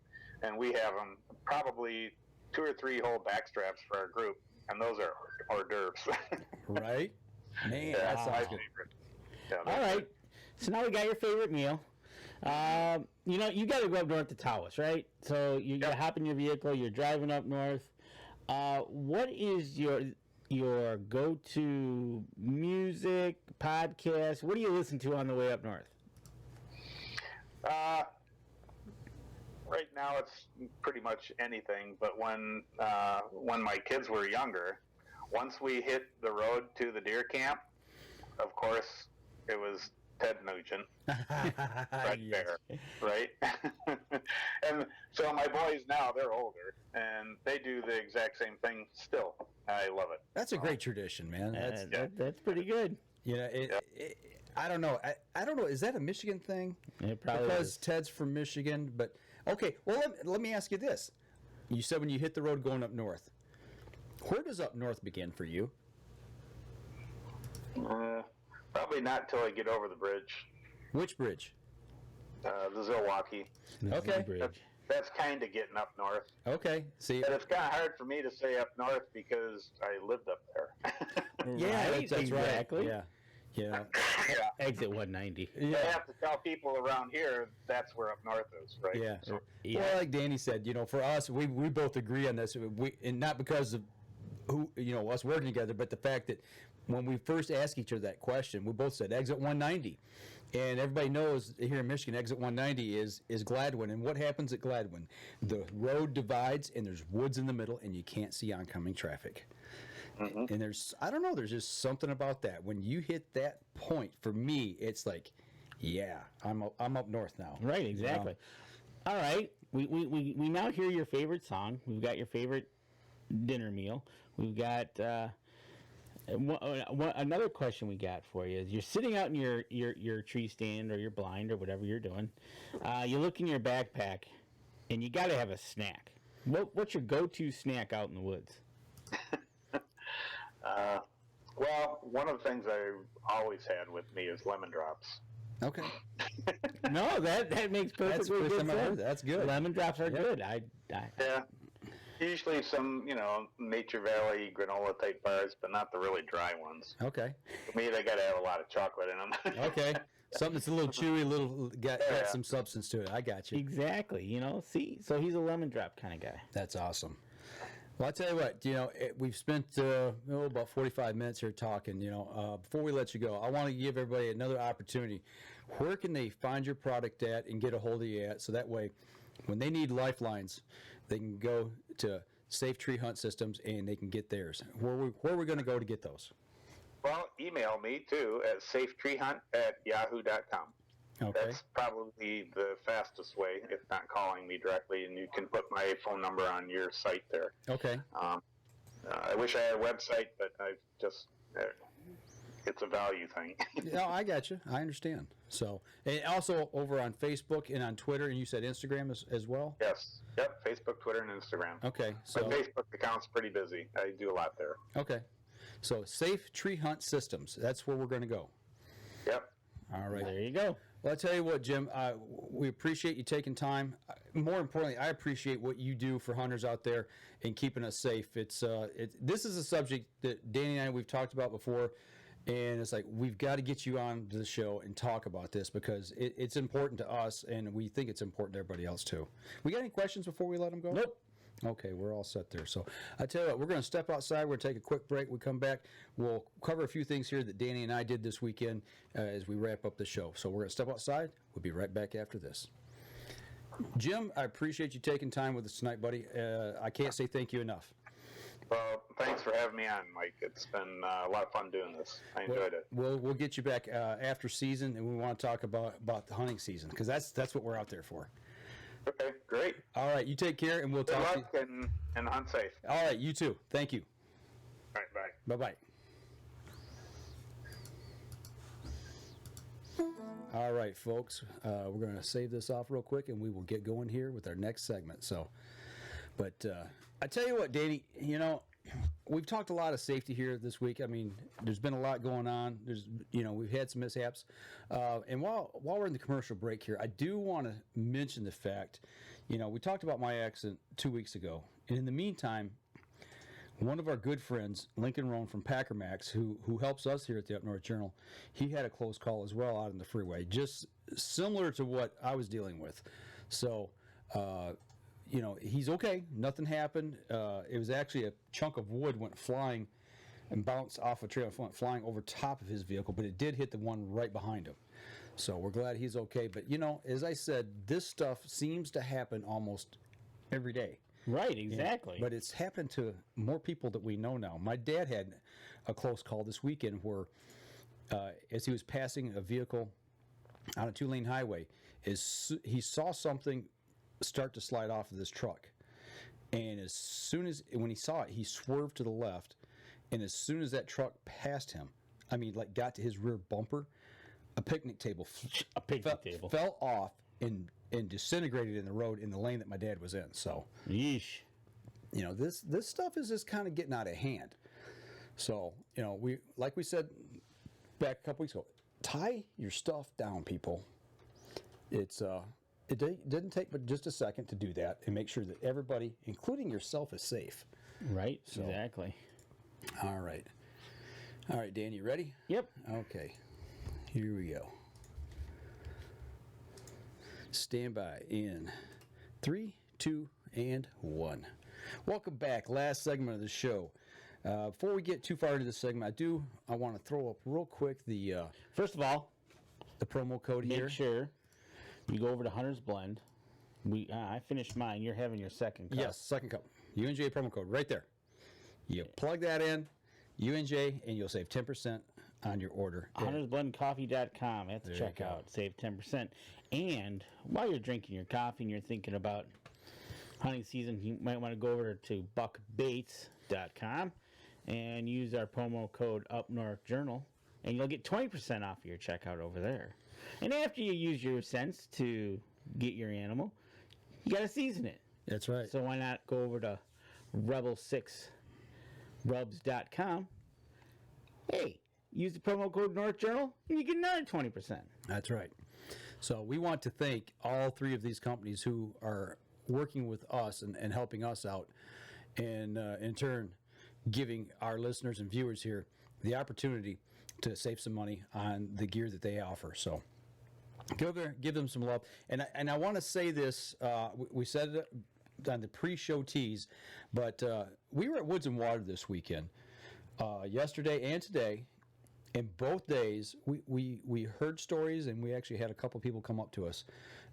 and we have them probably 2 or 3 whole backstraps for our group, and those are hors d'oeuvres. Right? Man, yeah, that sounds my good. favorite. Yeah, All right. So now we got your favorite meal. You got to go up north to Tawas, right? So you hop in your vehicle, you're driving up north. What is your go-to music, podcast? What do you listen to on the way up north? Right now it's pretty much anything, but when my kids were younger, once we hit the road to the deer camp, of course, it was Ted Nugent right there, right? And so my boys now, they're older, and they do the exact same thing still. I love it. That's a great tradition, man. That's pretty good. I don't know. I don't know. Is that a Michigan thing? It probably because is. Ted's from Michigan. But okay. Well, let me ask you this. You said when you hit the road going up north, where does up north begin for you? Probably not till I get over the bridge. Which bridge? The Zilwaukee. Okay. That's kind of getting up north. Okay. See, but it's kind of hard for me to say up north because I lived up there. Yeah, Right, that's exactly. right. Yeah. Exit 190. I have to tell people around here that's where up north is, right? Yeah. So, Well, like Danny said, for us, we both agree on this. And not because of who us working together, but the fact that when we first asked each other that question, we both said exit 190. And everybody knows here in Michigan, exit 190 is Gladwin. And what happens at Gladwin? The road divides, and there's woods in the middle, and you can't see oncoming traffic. Mm-hmm. And there's just something about that. When you hit that point, for me, it's like, yeah, I'm up north now. Right, exactly. All right. we now hear your favorite song. We've got your favorite dinner meal. We've got another question we got for you is you're sitting out in your tree stand or your blind or whatever you're doing. You look in your backpack, and you got to have a snack. What's your go-to snack out in the woods? Well, one of the things I've always had with me is lemon drops. Okay. No, that makes That's perfectly the first good time I heard sense. that. That's good. Lemon drops are good. Yeah. Usually some, Nature Valley granola type bars, but not the really dry ones. Okay. For me, they got to have a lot of chocolate in them. Okay. Something that's a little chewy, got some substance to it. I got you. Exactly. See, so he's a lemon drop kind of guy. That's awesome. Well, I tell you what, we've spent about 45 minutes here talking. Before we let you go, I want to give everybody another opportunity. Where can they find your product at and get a hold of you at? So that way, when they need lifelines, they can go to SafeTree Hunt Systems and they can get theirs. Where are we going to go to get those? Well, email me too at safetreehunt@yahoo.com. Okay. That's probably the fastest way, if not calling me directly, and you can put my phone number on your site there. Okay. I wish I had a website, but I've just, it's a value thing. No, I got you. I understand. So, and also over on Facebook and on Twitter, and you said Instagram as well? Yes. Yep. Facebook, Twitter, and Instagram. Okay. So my Facebook account's pretty busy. I do a lot there. Okay. So SafeTree Hunt Systems. That's where we're going to go. Yep. All right. There you go. Well, I tell you what, Jim, we appreciate you taking time. More importantly, I appreciate what you do for hunters out there and keeping us safe. This is a subject that Danny and I, we've talked about before, and it's like we've got to get you on the show and talk about this because it's important to us, and we think it's important to everybody else too. We got any questions before we let them go? Nope. Okay, we're all set there. So I tell you what, we're going to step outside. We're going to take a quick break. We come back. We'll cover a few things here that Danny and I did this weekend as we wrap up the show. So we're going to step outside. We'll be right back after this. Jim, I appreciate you taking time with us tonight, buddy. I can't say thank you enough. Well, thanks for having me on, Mike. It's been a lot of fun doing this. I enjoyed it. We'll get you back after season, and we want to talk about the hunting season because that's what we're out there for. Okay, great. All right, you take care, and we'll Good talk luck to you. and hunt safe. All right, you too. Thank you. All right, bye. Bye-bye. All right, folks, we're going to save this off real quick, and we will get going here with our next segment. But I tell you what, Danny, we've talked a lot of safety here this week. I mean, there's been a lot going on. We've had some mishaps. And while we're in the commercial break here, I do want to mention the fact, we talked about my accident 2 weeks ago. And in the meantime, one of our good friends, Lincoln Roan from Packer Max, who helps us here at the Up North Journal, he had a close call as well out on the freeway, just similar to what I was dealing with. So, he's okay. Nothing happened. It was actually a chunk of wood went flying and bounced off a trail, went flying over top of his vehicle, but it did hit the one right behind him. So we're glad he's okay. But, as I said, this stuff seems to happen almost every day. Right, exactly. But it's happened to more people that we know now. My dad had a close call this weekend where, as he was passing a vehicle on a 2-lane highway, he saw something start to slide off of this truck. And when he saw it, he swerved to the left. And as soon as that truck passed him, got to his rear bumper, a picnic table fell off and disintegrated in the road in the lane that my dad was in. So, yeesh. This stuff is just kind of getting out of hand. So, like we said back a couple weeks ago, tie your stuff down, people. It didn't take but just a second to do that and make sure that everybody, including yourself, is safe. Right, exactly. All right, Dan, you ready? Yep. Okay, here we go. Stand by in 3, 2, and 1. Welcome back. Last segment of the show. Before we get too far into this segment, I want to throw up real quick the first of all, the promo code make here. Sure you go over to Hunter's Blend. I finished mine. You're having your second cup. Yes, second cup. UNJ promo code right there. You plug that in, UNJ, and you'll save 10% on your order. HuntersBlendCoffee.com at the checkout. Save 10%. And while you're drinking your coffee and you're thinking about hunting season, you might want to go over to buckbaits.com and use our promo code UpNorthJournal, and you'll get 20% off your checkout over there. And after you use your cents to get your animal, you got to season it. That's right. So why not go over to rebel6rubs.com? Hey, use the promo code NorthJournal, and you get another 20%. That's right. So we want to thank all three of these companies who are working with us and helping us out, and in turn giving our listeners and viewers here the opportunity to save some money on the gear that they offer. So go there, give them some love. And I want to say this, we said it on the pre-show tease, but we were at Woods and Water this weekend, yesterday and today. And both days, we heard stories, and we actually had a couple people come up to us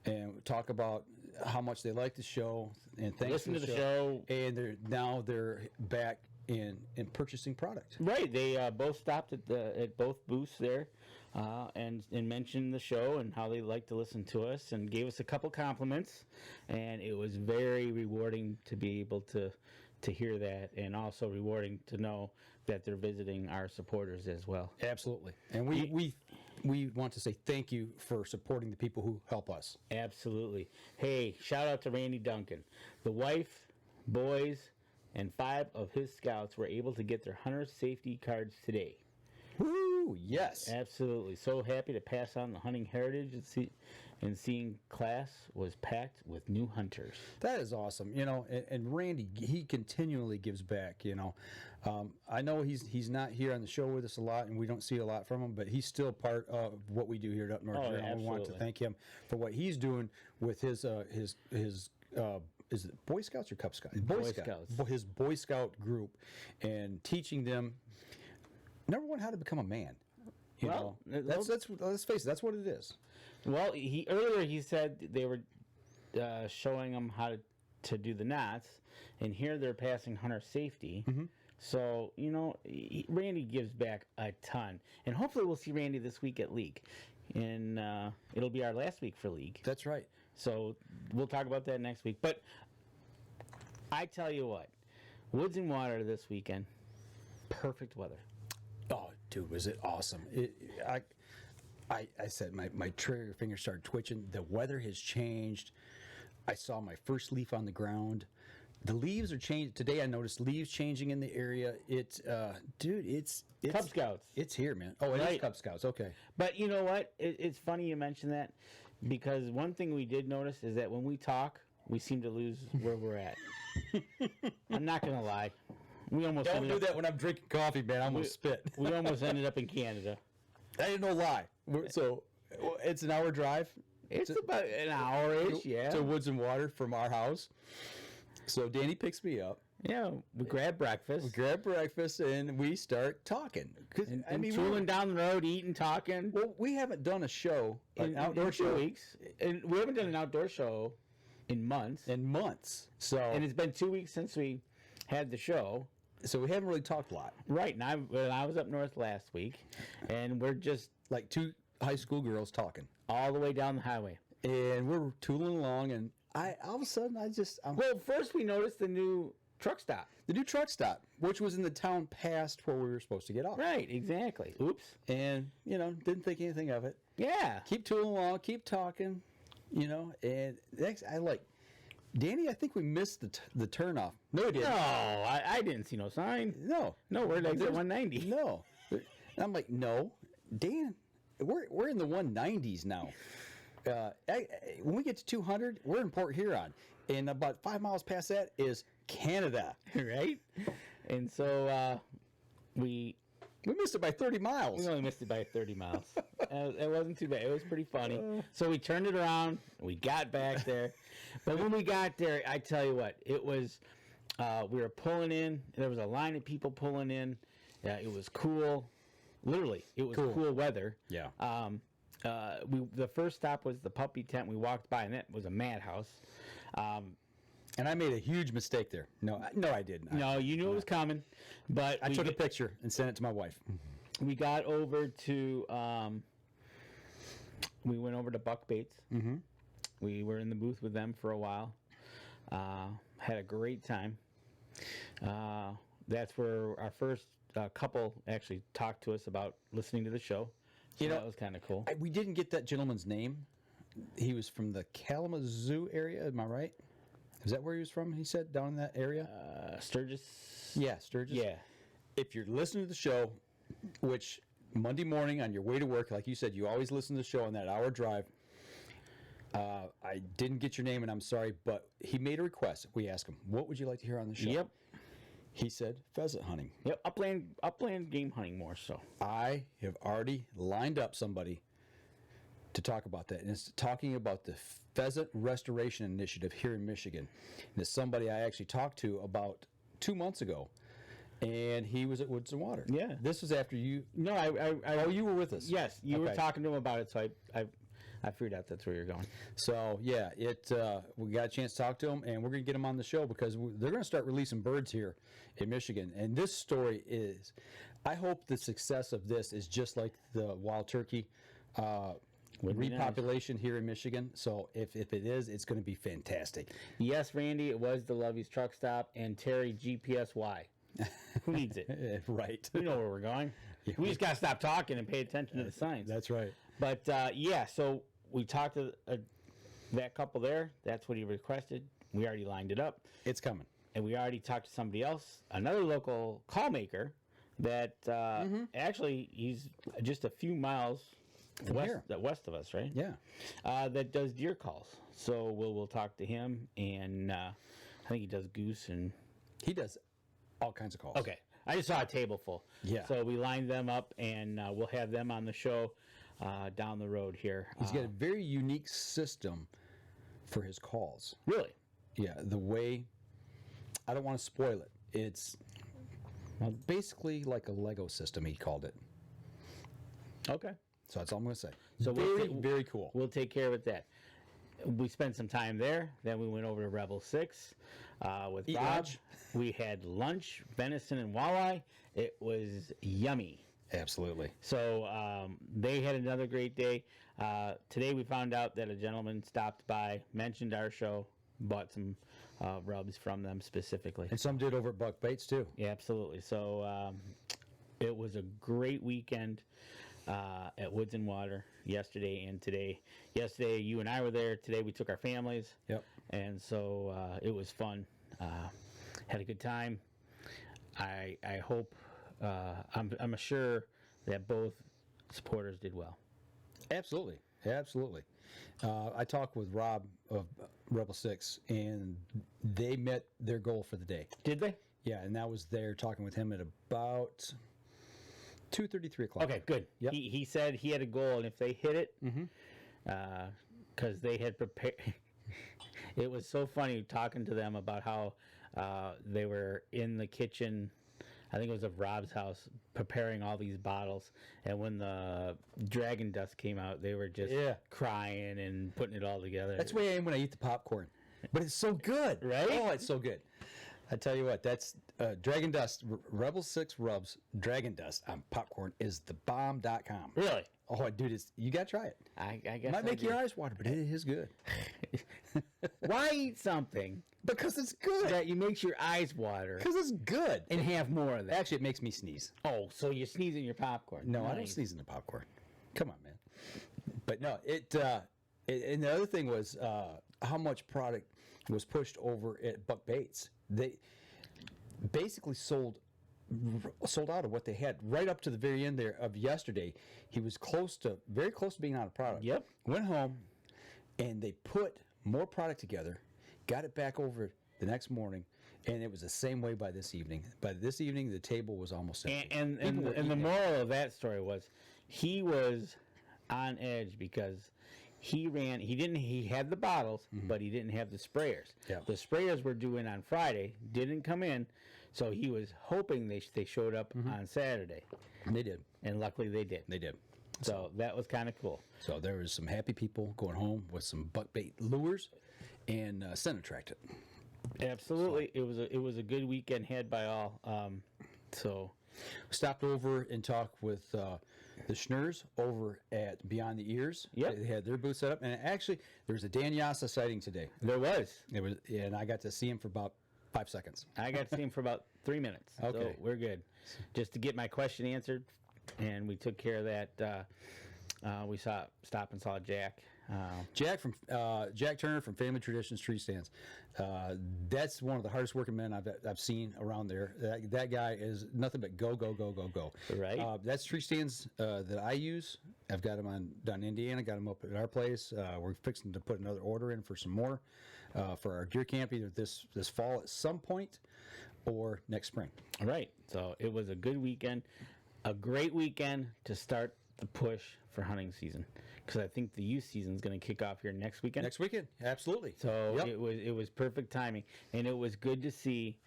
and talk about how much they like the show and thanks Listen to to the show. And they're back in purchasing product. Right, they both stopped at both booths there, and mentioned the show and how they like to listen to us, and gave us a couple compliments, and it was very rewarding to be able to hear that, and also rewarding to know that they're visiting our supporters as well. Absolutely, and we want to say thank you for supporting the people who help us. Absolutely. Hey, shout out to Randy Duncan. The wife, boys, and 5 of his scouts were able to get their hunter safety cards today. Woo! Yes. Absolutely. So happy to pass on the hunting heritage, and seeing class was packed with new hunters. That is awesome. And Randy, he continually gives back. I know he's not here on the show with us a lot, and we don't see a lot from him, but he's still part of what we do here at Up North. Oh, We want to thank him for what he's doing with his is it Boy Scouts or Cub Scouts? Boy Scouts. His Boy Scout group, and teaching them, number one, how to become a man. Let's face it, that's what it is. Well, earlier he said they were showing them how to do the knots, and here they're passing hunter safety. Mm-hmm. So, Randy gives back a ton. And hopefully we'll see Randy this week at League. And it'll be our last week for League. That's right. So we'll talk about that next week. But I tell you what, Woods and Water this weekend, perfect weather. Oh, dude, was it awesome. I said my trigger finger started twitching. The weather has changed. I saw my first leaf on the ground. The leaves are changing. Today I noticed leaves changing in the area. It's Cub Scouts. It's here, man. Oh, it is Right. Cub Scouts. Okay. But you know what? It's funny you mention that, because one thing we did notice is that when we talk, we seem to lose where we're at. I'm not going to lie. We almost Don't ended do up, that when I'm drinking coffee, man. I almost spit. we almost ended up in Canada. I didn't know lie. So it's an hour drive. It's about an hour-ish, yeah. To Woods and Water from our house. So Danny picks me up. Yeah, we grab breakfast. We grab breakfast and we start talking. And tooling down the road, eating, talking. Well, we haven't done a show, an outdoor in 2 show, weeks. And we haven't done an outdoor show in months. in months. So And it's been 2 weeks since we had the show. so we haven't really talked a lot. Right, and I was up north last week, and we're just Like two high school girls talking, all the way down the highway. and we're tooling along, and all of a sudden Well, first we noticed the new truck stop. the new truck stop, which was in the town past where we were supposed to get off. Right, exactly. Oops. And didn't think anything of it. Yeah. Keep tooling along, keep talking, and next Danny, I think we missed the turnoff. No, we didn't. No, I didn't see no sign. No. No, we're like at There's- 190. No. And I'm like, no, Dan, we're in the 190s now. When we get to 200, we're in Port Huron, and about 5 miles past that is Canada. Right? And so we missed it by 30 miles. only missed it by 30 miles. It wasn't too bad. It was pretty funny. So we turned it around. We got back there. But when we got there, I tell you what, it was, we were pulling in. There was a line of people pulling in. It was cool. Literally, it was cool weather. Yeah. The first stop was the puppy tent. We walked by, and that was a madhouse. And I made a huge mistake there. No, I didn't. No, you knew it was coming, but I took a picture and sent it to my wife. We got over to, we went over to Buck Baits. Mm-hmm. We were in the booth with them for a while. Had a great time. That's where our first couple actually talked to us about listening to the show. So that was kind of cool. We didn't get that gentleman's name. He was from the Kalamazoo area. Am I right? Is that where he was from? He said down in that area. Sturgis. Yeah, Sturgis. Yeah. If you're listening to the show, which Monday morning on your way to work, like you said, you always listen to the show on that hour drive. I didn't get your name, and I'm sorry, but he made a request. We asked him, "What would you like to hear on the show?" Yep. He said, "Pheasant hunting." Yep. Upland game hunting more so. I have already lined up somebody to talk about that, and it's talking about the Pheasant Restoration Initiative here in Michigan. And it's somebody I actually talked to about 2 months ago, and he was at Woods and Water. Yeah. This was after you. No, Oh, you were with us. Yes, you were Okay. talking to him about it, so I figured out that's where you're going. So yeah, we got a chance to talk to him, and we're going to get him on the show because they're going to start releasing birds here in Michigan. And this story is, I hope the success of this is just like the wild turkey Would be repopulation here in Michigan. So if it is, it's going to be fantastic. Yes, Randy, it was the Lovey's truck stop, and Terry GPSY. Who needs it? Right. We know where we're going. We just got to stop talking and pay attention to the signs. That's right. But yeah, so we talked to that couple there. That's what he requested. We already lined it up. It's coming. And we already talked to somebody else, another local call maker that actually he's just a few miles west of us, right? Yeah. That does deer calls. So we'll talk to him, and I think he does goose and He does all kinds of calls. okay. I just saw a table full. Yeah. So we lined them up, and we'll have them on the show down the road here. He's got a very unique system for his calls. Really? Yeah, the way, I don't want to spoil it. It's basically like a Lego system, he called it. Okay. So that's all I'm going to say. So very cool. We'll take care of it then. We spent some time there. Then we went over to Rebel 6 with Eat Rob. lunch. We had lunch, venison and walleye. It was yummy. Absolutely. So they had another great day. Today we found out that a gentleman stopped by, mentioned our show, bought some rubs from them specifically. And some did over at Buck Baits, too. Yeah, absolutely. So it was a great weekend at Woods and Water yesterday and today. Yesterday, you and I were there. Today, we took our families. Yep. And so it was fun. Had a good time. I hope, I'm sure that both supporters did well. Absolutely. Absolutely. I talked with Rob of Rebel 6, and they met their goal for the day. Did they? Yeah, and that was there talking with him at about 2:30, 3 o'clock. Okay, good. Yep. He said he had a goal, and if they hit it, because they had prepared. It was so funny talking to them about how they were in the kitchen. I think it was of Rob's house, preparing all these bottles. And when the dragon dust came out, they were just crying and putting it all together. That's the way I am when I eat the popcorn. But it's so good. Right? Oh, it's so good. I tell you what, that's Dragon Dust, Rebel 6 Rubs, Dragon Dust on popcorn is thebomb.com. Really? Oh, dude, you got to try it. I guess It might make your eyes water, but it is good. Why eat something Because it's good. that you makes your eyes water Because it's good. and have more of that? Actually, it makes me sneeze. Oh, so you're sneezing your popcorn? No, I don't Nice. sneeze in the popcorn. Come on, man. But no, and the other thing was how much product was pushed over at Buck Baits. They basically sold out of what they had right up to the very end there of yesterday. He was very close to being out of product. Yep. Went home, and they put more product together, got it back over the next morning, and it was the same way by this evening. By this evening, the table was almost empty. And People were the eating it. moral of that story was he was on edge because he had the bottles, but he didn't have the sprayers. Yeah. The sprayers were due in on Friday, didn't come in, so he was hoping they showed up on Saturday. And they did. And luckily they did. They did. So that was kind of cool. So there was some happy people going home with some buck bait lures and scent attracted. Absolutely. It was a good weekend had by all. So Stopped over and talked with the Schnurs over at Beyond the Ears. Yep. They had their booth set up, and actually, there was a Dan Yassa sighting today. There was. It was, and I got to see him for about 5 seconds. I got to see him for about 3 minutes. Okay. So we're good. Just to get my question answered, and we took care of that. We stopped and saw Jack. Jack Turner from Family Traditions Tree Stands. That's one of the hardest working men I've seen around there. That guy is nothing but go. Right. That's Tree Stands that I use. I've got them down in Indiana. Got them up at our place. We're fixing to put another order in for some more for our deer camp either this fall at some point or next spring. Right. So it was a good weekend, a great weekend to start the push for hunting season, because I think the youth season is going to kick off here next weekend. Next weekend, absolutely. So Yep. it was perfect timing, and it was good to see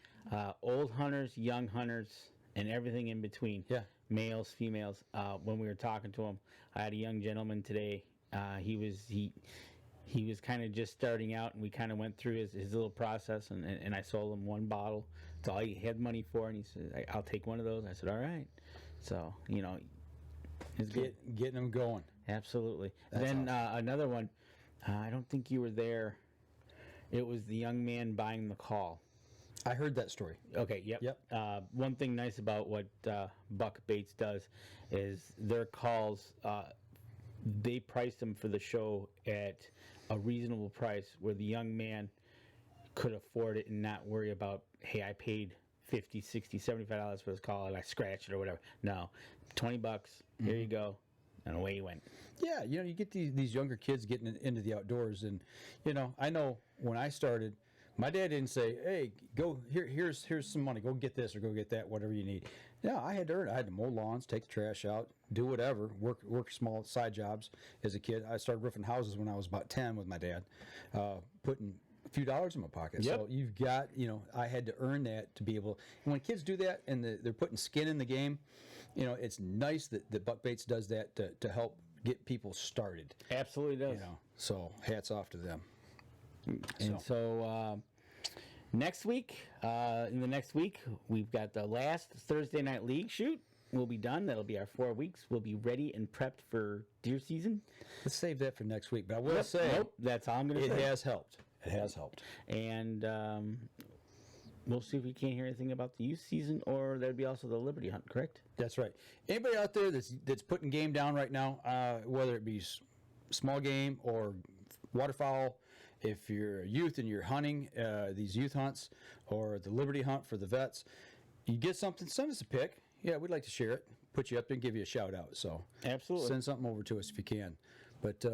old hunters, young hunters, and everything in between. Yeah. Males, females. When we were talking to him, I had a young gentleman today. He was kind of just starting out, and we kind of went through his little process, and I sold him one bottle. That's all he had money for, and he said, "I'll take one of those." I said, "All right." So it's good. Getting them going. Absolutely. That's Then awesome. another one. I don't think you were there. It was the young man buying the call. I heard that story. Okay. Yep. Yep. One thing nice about what Buck Baits does is their calls. They price them for the show at a reasonable price, where the young man could afford it and not worry about, hey, I paid $50, $60, $75 for this call and I scratched it or whatever. No, $20. Here you go, and away you went. Yeah, you get these younger kids getting into the outdoors, and I know when I started, my dad didn't say, "Hey, go here's some money, go get this or go get that, whatever you need." Yeah, I had to earn it. I had to mow lawns, take the trash out, do whatever, work small side jobs as a kid. I started roofing houses when I was about 10 with my dad, putting a few dollars in my pocket. Yep. So you've got, I had to earn that to be able. And when kids do that and they're putting skin in the game, it's nice that Buck Baits does that to help get people started. Absolutely does. So hats off to them. And so next week, in the next week, we've got the last Thursday night league shoot. We'll be done. That'll be our 4 weeks. We'll be ready and prepped for deer season. Let's save that for next week. But I will say, Nope, that's all I'm going to it say. has helped. It has helped. And we'll see if we can't hear anything about the youth season, or there'd be also the Liberty Hunt, correct? That's right. Anybody out there that's putting game down right now, whether it be small game or waterfowl, if you're a youth and you're hunting these youth hunts or the Liberty Hunt for the vets, you get something, send us a pic. Yeah, we'd like to share it, put you up there and give you a shout out. So Absolutely. send something over to us if you can. But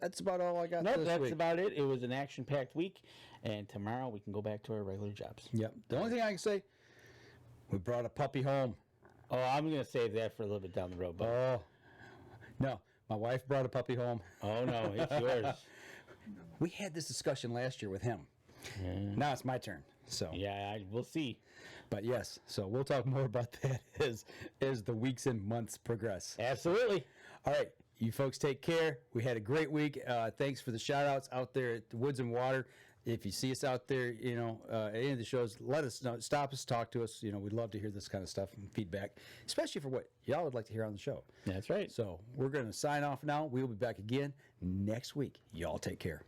that's about all I got Nope, this that's week. about it. It was an action-packed week, and tomorrow we can go back to our regular jobs. Yep. The only thing I can say, we brought a puppy home. Oh, I'm going to save that for a little bit down the road. But Oh, no. My wife brought a puppy home. oh no, it's yours. We had this discussion last year with him. Now it's my turn. So, Yeah, we'll see. but yes, so we'll talk more about that as the weeks and months progress. Absolutely. All right, you folks take care. We had a great week. Thanks for the shout outs out there at the Woods and Water. If you see us out there, at any of the shows, let us know. Stop us, talk to us. We'd love to hear this kind of stuff and feedback, especially for what y'all would like to hear on the show. That's right. So we're going to sign off now. We will be back again next week. Y'all take care.